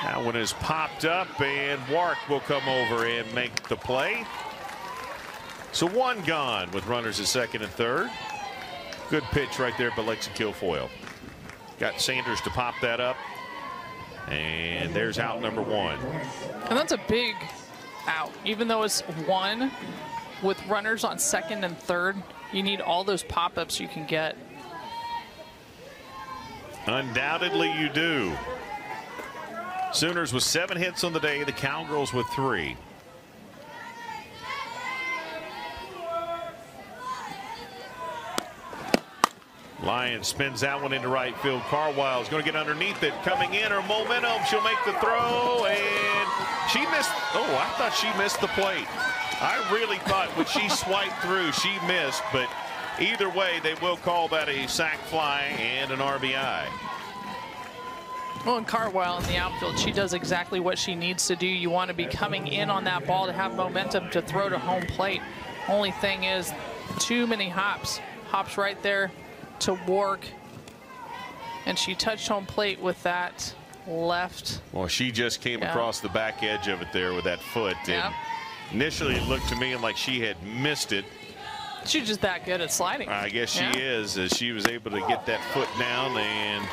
That one is popped up, and Wark will come over and make the play. So one gone with runners at second and third. Good pitch right there by Lexi Kilfoyle. Got Sanders to pop that up. And there's out number one. And that's a big out. Even though it's one, with runners on second and third, you need all those pop-ups you can get. Undoubtedly you do. Sooners with 7 hits on the day, the Cowgirls with 3. Lyons spins that one into right field. Carwile's going to get underneath it. Coming in, her momentum. She'll make the throw, and she missed. Oh, I thought she missed the plate. I really thought when she swiped through, she missed. But either way, they will call that a sac fly and an RBI. Well, and Cartwile in the outfield, she does exactly what she needs to do. You want to be coming in on that ball to have momentum to throw to home plate. Only thing is, too many hops. Hops right there to Wark, and she touched home plate with that left. Well, she just came across the back edge of it there with that foot. And initially, it looked to me like she had missed it. She's just that good at sliding. I guess she is, as she was able to get that foot down, and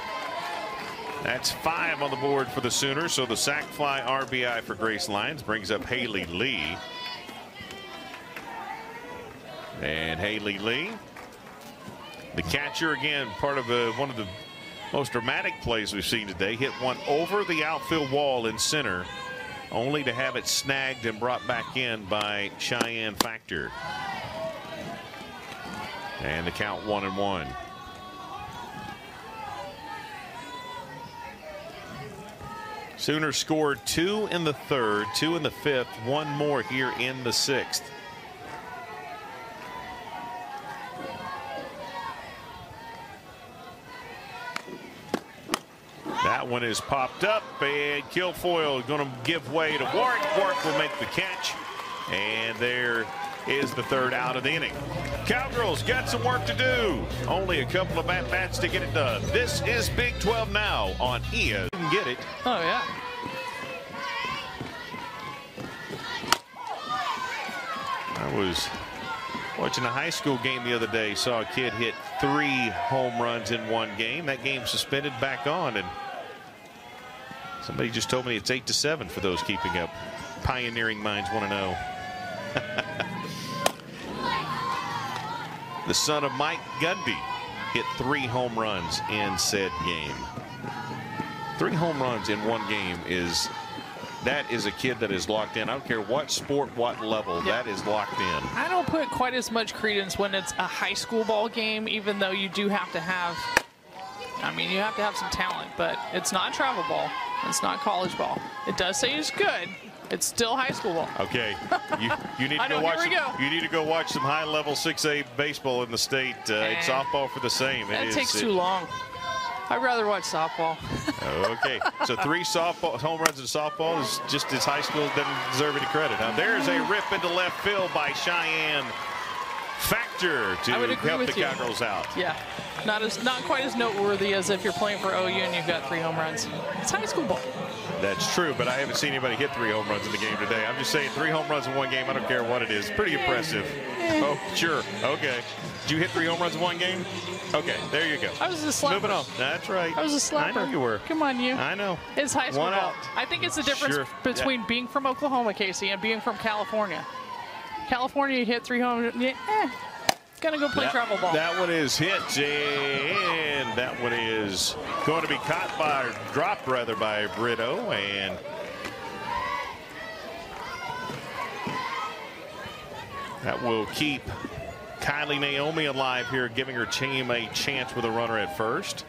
that's 5 on the board for the Sooners. So the sac fly RBI for Grace Lyons brings up Haley Lee. And Haley Lee, the catcher, again, part of one of the most dramatic plays we've seen today, hit one over the outfield wall in center, only to have it snagged and brought back in by Cheyenne Factor. And the count 1-1. Sooners scored 2 in the third, 2 in the fifth, 1 more here in the sixth. That one is popped up, and Kilfoyle going to give way to Warwick. Warwick will make the catch, and there is the third out of the inning. Cowgirls got some work to do. Only a couple of at-bats to get it done. This is Big 12 Now on ESPN. You can get it. Oh, yeah. I was watching a high school game the other day, saw a kid hit 3 home runs in one game. That game suspended, back on, and somebody just told me it's 8-7 for those keeping up. Pioneering minds want to know. The son of Mike Gundy hit 3 home runs in said game. 3 home runs in one game that is a kid that is locked in. I don't care what sport, what level, that is locked in. I don't put quite as much credence when it's a high school ball game, even though you do have to have, I mean, you have to have some talent, but it's not travel ball. It's not college ball. It does say it's good. It's still high school ball. Okay, you need to go watch. You need to go watch some high-level 6A baseball in the state. It's softball for the same. It takes too long. I'd rather watch softball. Okay, so 3 home runs in softball is just as high school doesn't deserve any credit. Now there's a rip into left field by Cheyenne Factor to help the Cowgirls out. Yeah, not quite as noteworthy as if you're playing for OU and you've got 3 home runs. It's high school ball. That's true, but I haven't seen anybody hit 3 home runs in the game today. I'm just saying 3 home runs in one game, I don't care what it is. Pretty impressive. Oh, sure. Okay. Did you hit 3 home runs in one game? Okay, there you go. I was a slapper. Moving on. That's right. I was a slapper. I know you were. Come on, you. I know. It's high school One ball. out. I think it's the difference between being from Oklahoma, Casey, and being from California. California, you hit 3 home runs. Gonna go play travel ball. That one is hit, and that one is going to be caught by, dropped rather, by Brito, and that will keep Kylie Naomi alive here, giving her team a chance with a runner at first.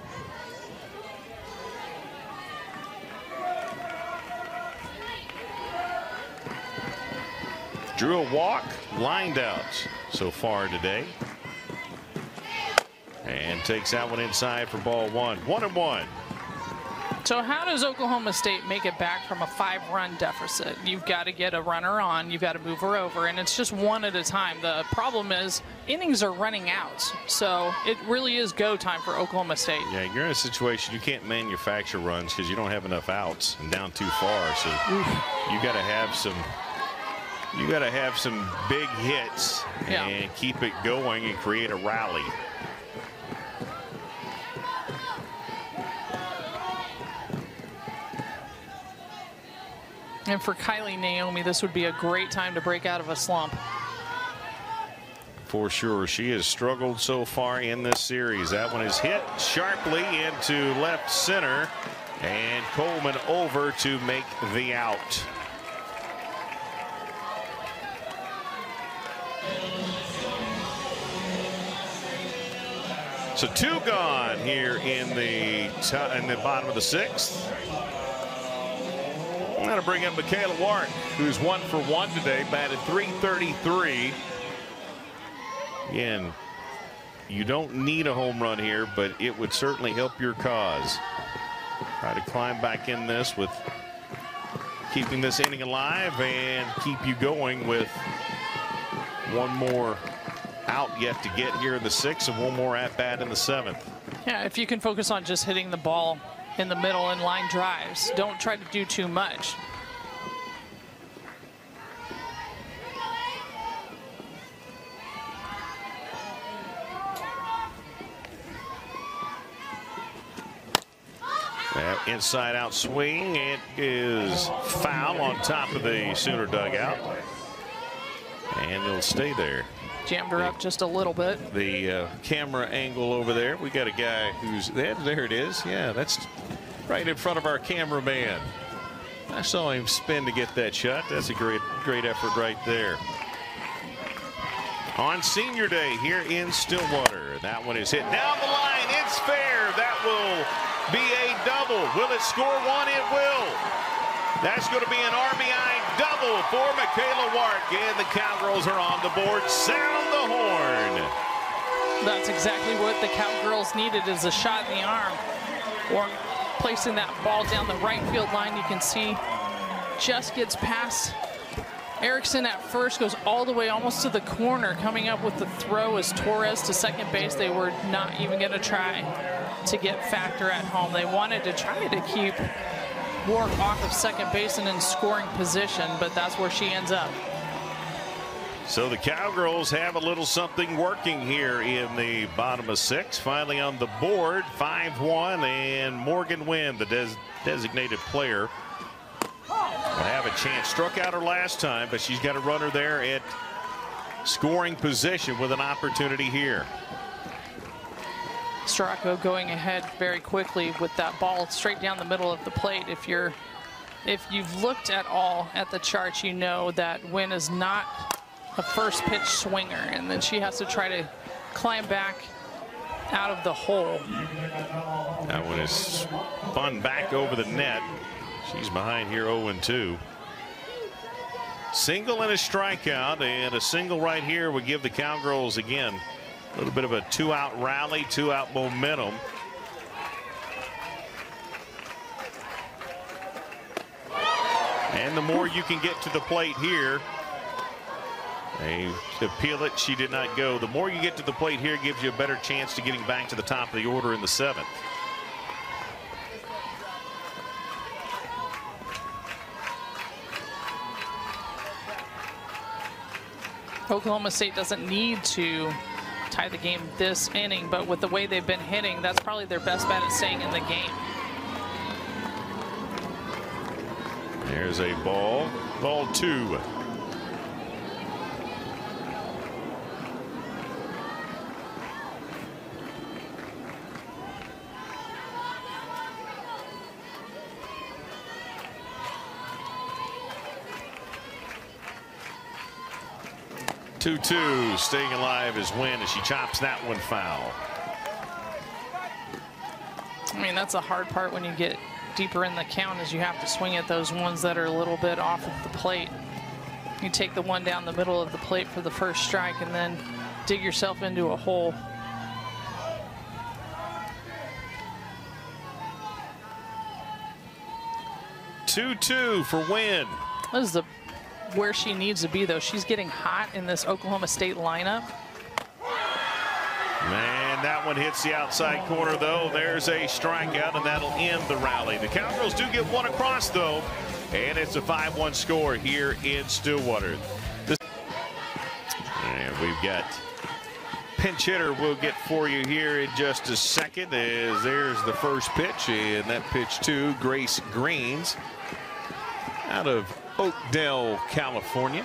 Drew a walk, lined out so far today. And takes that one inside for ball 1. 1-1. So how does Oklahoma State make it back from a 5-run deficit? You've got to get a runner on, you've got to move her over, and it's just one at a time. The problem is innings are running out, so it really is go time for Oklahoma State. Yeah, you're in a situation you can't manufacture runs because you don't have enough outs and down too far, so you got to have some. You got to have some big hits and keep it going and create a rally. And for Kylie Naomi, this would be a great time to break out of a slump. For sure. She has struggled so far in this series. That one is hit sharply into left center, and Coleman over to make the out. So 2 gone here in the bottom of the 6th. I'm going to bring in Michaela Warren, who's 1 for 1 today, batted .333. Again, you don't need a home run here, but it would certainly help your cause. Try to climb back in this with keeping this inning alive and keep you going with one more out yet to get here in the 6th and one more at bat in the 7th. Yeah, if you can focus on just hitting the ball in the middle and line drives, don't try to do too much. That inside out swing, it is foul on top of the Sooner dugout, and it'll stay there. Jammed her up just a little bit. The camera angle over there, we got a guy who's there it is. Yeah, that's right in front of our cameraman. I saw him spin to get that shot. That's a great effort right there. on Senior Day here in Stillwater. That one is hit down the line. It's fair. That will be a double. Will it score one? It will. That's going to be an RBI double for Michaela Wark, and the Cowgirls are on the board. Sound the horn. That's exactly what the Cowgirls needed, is a shot in the arm. Wark placing that ball down the right field line. You can see just gets past Erickson at first, goes all the way almost to the corner. Coming up with the throw is Torres to second base. They were not even going to try to get Factor at home. They wanted to try to keep Wark off of second base and in scoring position, but that's where she ends up. So the Cowgirls have a little something working here in the bottom of 6. Finally on the board, 5-1, and Morgan Wynn, the designated player, will have a chance. Struck out her last time, but she's got a runner there at scoring position with an opportunity here. Stracco going ahead very quickly with that ball straight down the middle of the plate. If you've looked at all at the charts, you know that Wynn is not a first pitch swinger, and then she has to try to climb back out of the hole. That one is spun back over the net. She's behind here 0-2. Single and a strikeout, and a single right here would give the Cowgirls again a little bit of a 2-out rally, 2-out momentum. And the more you can get to the plate here, to peel it, she did not go. The more you get to the plate here gives you a better chance to getting back to the top of the order in the 7th. Oklahoma State doesn't need to tie the game this inning, but with the way they've been hitting, that's probably their best bet at staying in the game. There's a ball 2. Staying alive is Wynn as she chops that one foul. I mean, that's a hard part when you get deeper in the count, is you have to swing at those ones that are a little bit off of the plate. You take the one down the middle of the plate for the first strike and then dig yourself into a hole. Two for Wynn. This is where she needs to be, though. She's getting hot in this Oklahoma State lineup. Man, that one hits the outside corner, though. There's a strikeout, and that'll end the rally. The Cowgirls do get one across, though, and it's a 5-1 score here in Stillwater. And we've got pinch hitter we'll get for you here in just a second, as there's the first pitch, and that pitch to Grace Greens out of Oakdale, California.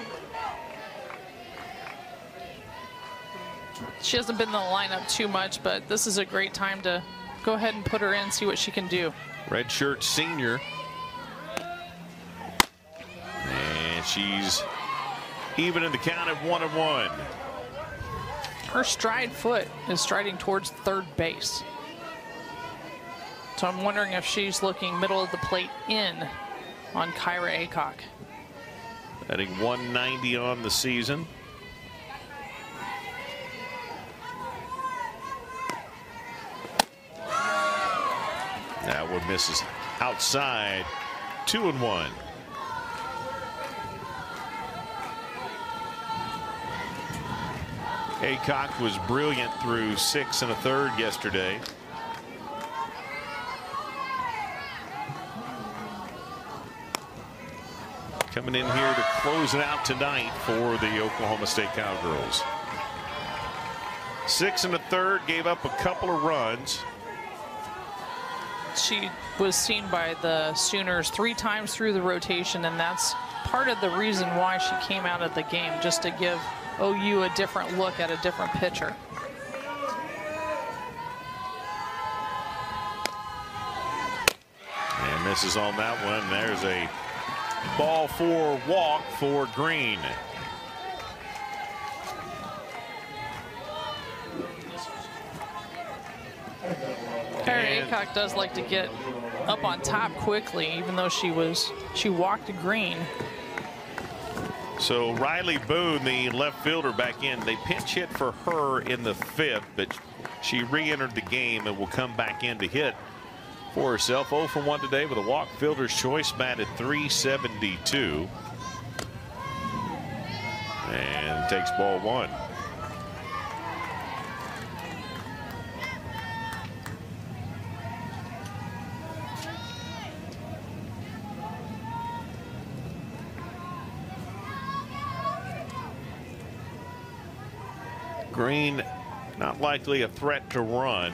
She hasn't been in the lineup too much, but this is a great time to go ahead and put her in, see what she can do. Red shirt senior. And she's even in the count at 1-1. Her stride foot is striding towards third base. So I'm wondering if she's looking middle of the plate in on Kyra Aycock. Batting 190 on the season. That one misses outside. 2-1. Aycock was brilliant through 6 1/3 yesterday. Coming in here to close it out tonight for the Oklahoma State Cowgirls. 6 1/3, gave up a couple of runs. She was seen by the Sooners 3 times through the rotation, and that's part of the reason why she came out of the game, just to give OU a different look at a different pitcher. And misses on that one. There's a ball 4 walk for Green. Laycock does like to get up on top quickly, even though she walked the green. So Riley Boone, the left fielder, back in. They pinch hit for her in the 5th, but she re-entered the game and will come back in to hit for herself. 0 for 1 today with a walk. Fielder's choice batted .372. And takes ball 1. Green, not likely a threat to run.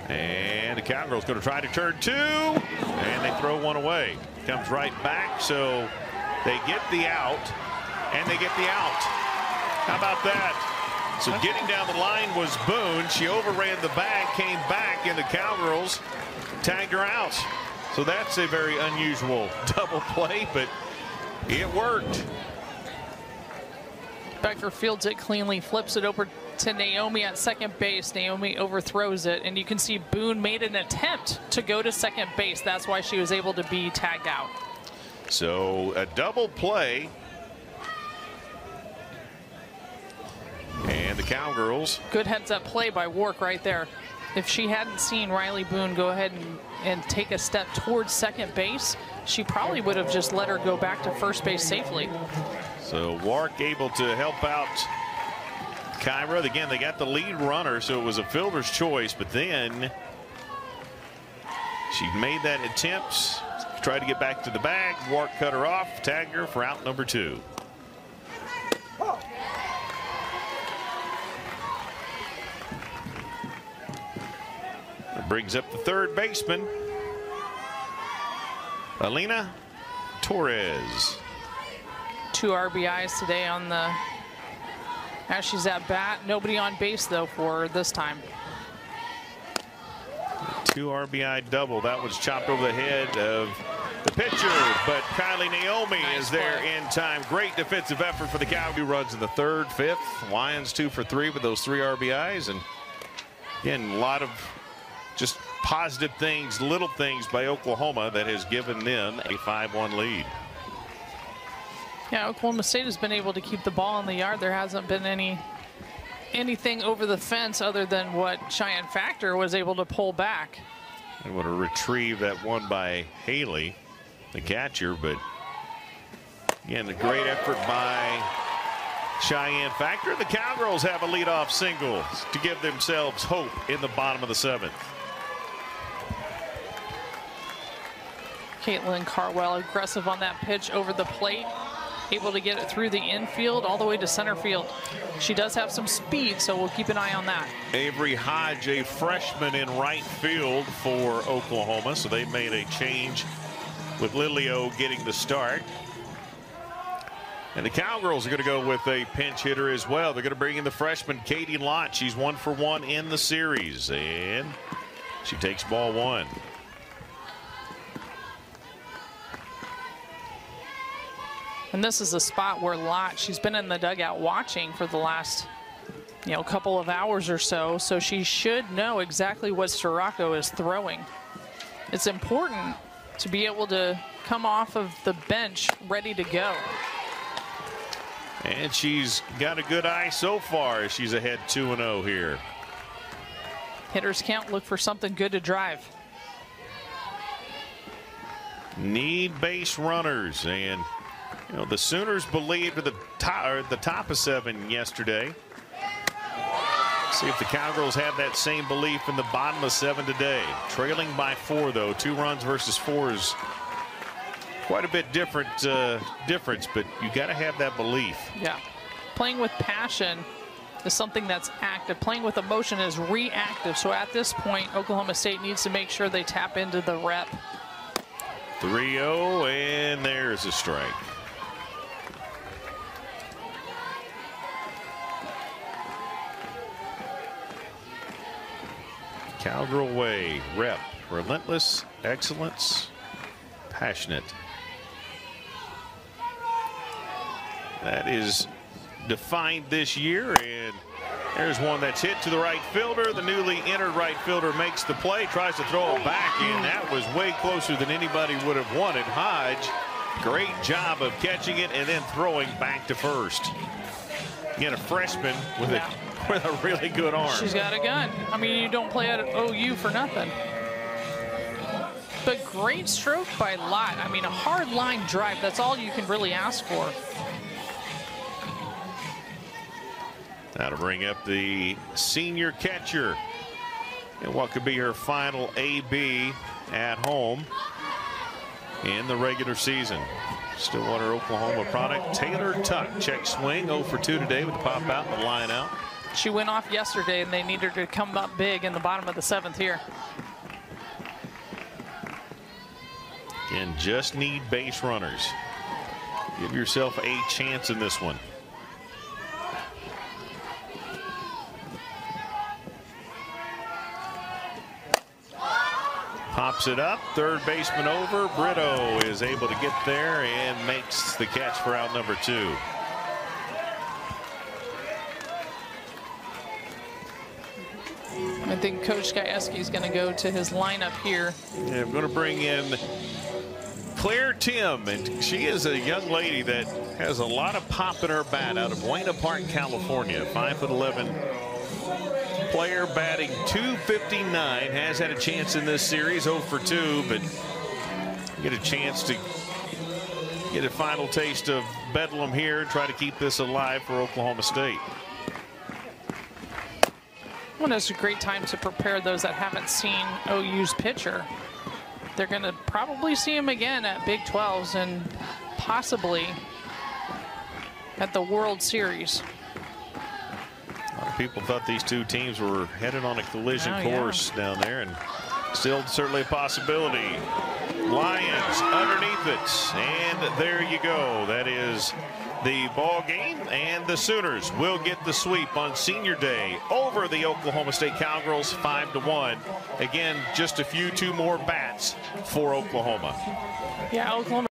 And the Cowgirls going to try to turn 2, and they throw one away. Comes right back, so they get the out, and they get the out. How about that? So getting down the line was Boone. She overran the bag, came back, and the Cowgirls tagged her out. So that's a very unusual double play, but it worked. Becker fields it cleanly, flips it over to Naomi at second base. Naomi overthrows it, and you can see Boone made an attempt to go to second base. That's why she was able to be tagged out. So a double play. And the Cowgirls. Good heads-up play by Wark right there. If she hadn't seen Riley Boone go ahead and take a step towards second base, she probably would have just let her go back to first base safely. So Wark able to help out Kyra. Again, they got the lead runner, so it was a fielder's choice, but then she made that attempt, tried to get back to the bag. Wark cut her off, tagged her for out number 2. That brings up the third baseman, Alina Torres. 2 RBIs today on the, as she's at bat. Nobody on base though for her this time. 2 RBI double. That was chopped over the head of the pitcher, but Kylie Naomi is there in time. Great defensive effort for the Cowgirls. 2 runs in the 3rd, 5th. Lions 2 for 3 with those 3 RBIs, and again, a lot of just positive things, little things by Oklahoma that has given them a 5-1 lead. Yeah, Oklahoma State has been able to keep the ball in the yard. There hasn't been anything over the fence other than what Cheyenne Factor was able to pull back. They want to retrieve that one by Haley, the catcher, but again, a great effort by Cheyenne Factor. The Cowgirls have a leadoff single to give themselves hope in the bottom of the 7th. Caitlin Carwell aggressive on that pitch over the plate, able to get it through the infield all the way to center field. She does have some speed, so we'll keep an eye on that. Avery Hodge, a freshman in right field for Oklahoma, so they made a change with Lilio getting the start. And the Cowgirls are going to go with a pinch hitter as well. They're going to bring in the freshman Katie Lott. She's 1 for 1 in the series, and she takes ball 1. And this is a spot where Lott, she's been in the dugout watching for the last, couple of hours or so. So she should know exactly what Sirocco is throwing. It's important to be able to come off of the bench ready to go. And she's got a good eye so far. She's ahead 2-0 here. Hitters count, look for something good to drive. Need base runners, and the Sooners believed at the top of 7 yesterday. See if the Cowgirls have that same belief in the bottom of 7 today. Trailing by 4, though. 2 runs versus 4 is quite a bit difference, but you got to have that belief. Yeah, playing with passion is something that's active. Playing with emotion is reactive. So at this point, Oklahoma State needs to make sure they tap into the rep. 3-0, and there's a strike. Cowgirl way, rep, relentless, excellence, passionate. That is defined this year, and There's one that's hit to the right fielder. The newly entered right fielder makes the play, tries to throw it back, and that was way closer than anybody would have wanted. Hodge, great job of catching it and then throwing back to first. Again, a freshman with a really good arm. She's got a gun. I mean, you don't play at OU for nothing. But great stroke by Lott. I mean, a hard line drive. That's all you can really ask for. Now to bring up the senior catcher and what could be her final AB at home in the regular season. Stillwater, Oklahoma product. Taylor Tuck, check swing, 0 for 2 today with the pop out and the line out. She went off yesterday, and they need her to come up big in the bottom of the 7th here. And just need base runners. Give yourself a chance in this one. Pops it up, third baseman over. Brito is able to get there and makes the catch for out number 2. I think Coach Gajewski is going to go to his lineup here. Yeah, I'm going to bring in Claire Tim, and she is a young lady that has a lot of pop in her bat out of Buena Park, California. 5'11" player batting .259, has had a chance in this series, 0 for 2, but get a chance to get a final taste of Bedlam here and try to keep this alive for Oklahoma State. Well, it's a great time to prepare those that haven't seen OU's pitcher. They're going to probably see him again at Big 12s and possibly at the World Series. A lot of people thought these two teams were headed on a collision course down there, and still certainly a possibility. Lions underneath it, and there you go. That is the ball game, and the Sooners will get the sweep on Senior Day over the Oklahoma State Cowgirls 5-1. Again, just two more bats for Oklahoma. Yeah, Oklahoma.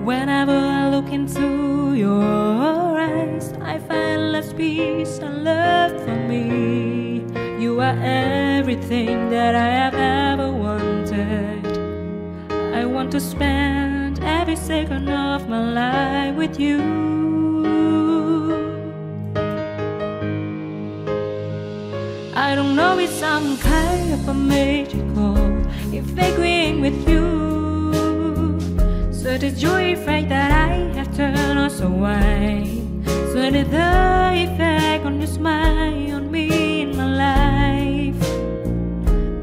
Whenever I look into your eyes, I find less peace and love for me. You are everything that I have ever wanted. I want to spend every second of my life with you. I don't know if some kind of a magical if agreeing with you. So the joy effect that I have turned us away. So did the effect on your smile on me in my life.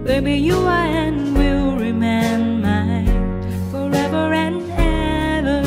Baby, you are and will remain mine forever and ever.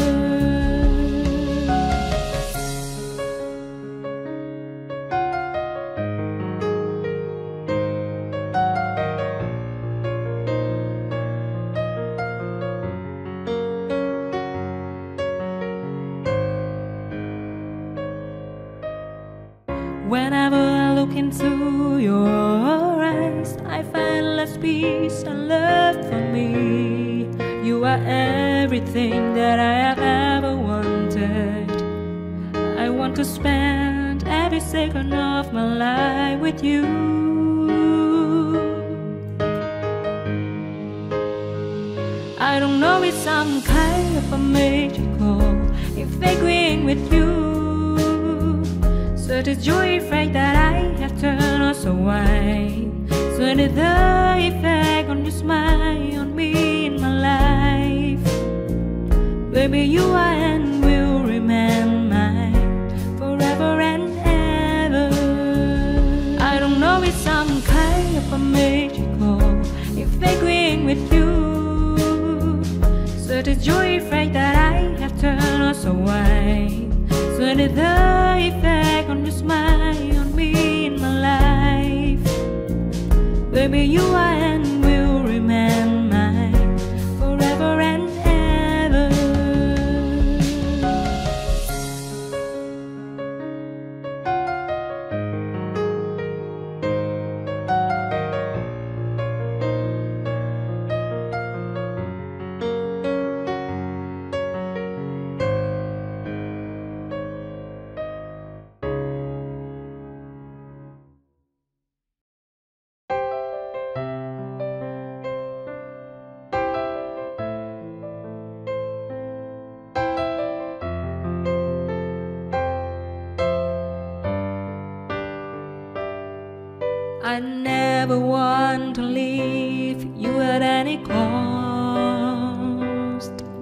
Whenever I look into your eyes, I find less peace and love for me. You are everything that I have ever wanted. I want to spend every second of my life with you. I don't know if some kind of a magical if agreeing with you. So the joy effect that I have turned us away. So did the effect on your smile on me in my life. Baby, you are and will remain mine forever and ever. I don't know if some kind of a magical if agreeing with you. So the joy effect that I have turned us away. So did the effect on your smile on me in my life. Baby, you are and will remain mine forever and ever. I never want to leave you at any cost.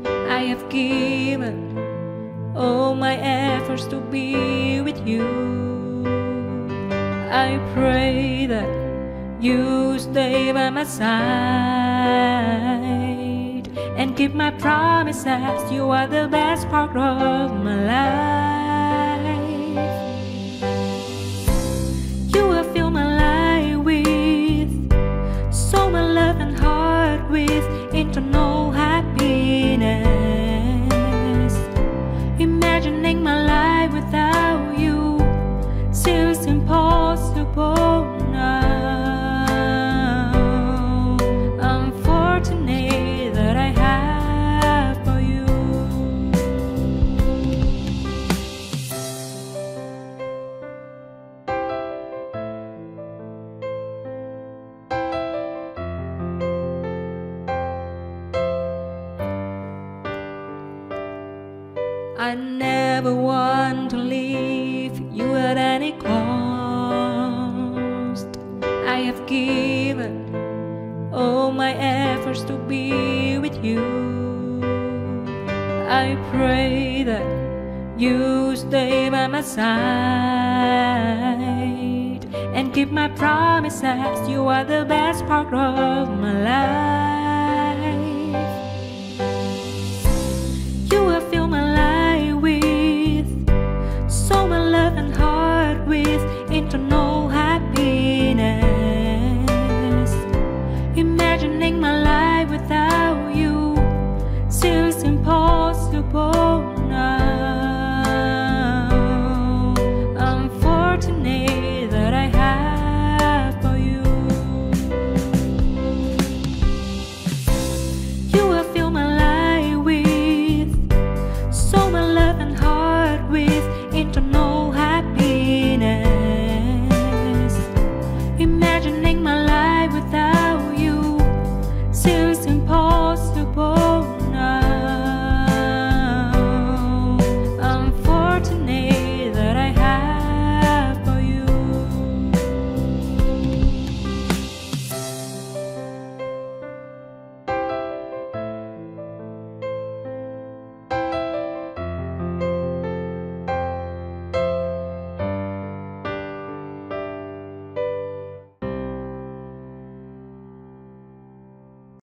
I have given all my efforts to be with you. I pray that you stay by my side and keep my promises. You are the best part of my life. You will fill my life with so much love and heart, with internal happiness. Imagining my life without you seems impossible now. I'm fortunate that I have for you. I never want to leave you at any cost. I have given all my efforts to be with you. I pray that you stay by my side and keep my promises. You are the best part of my life.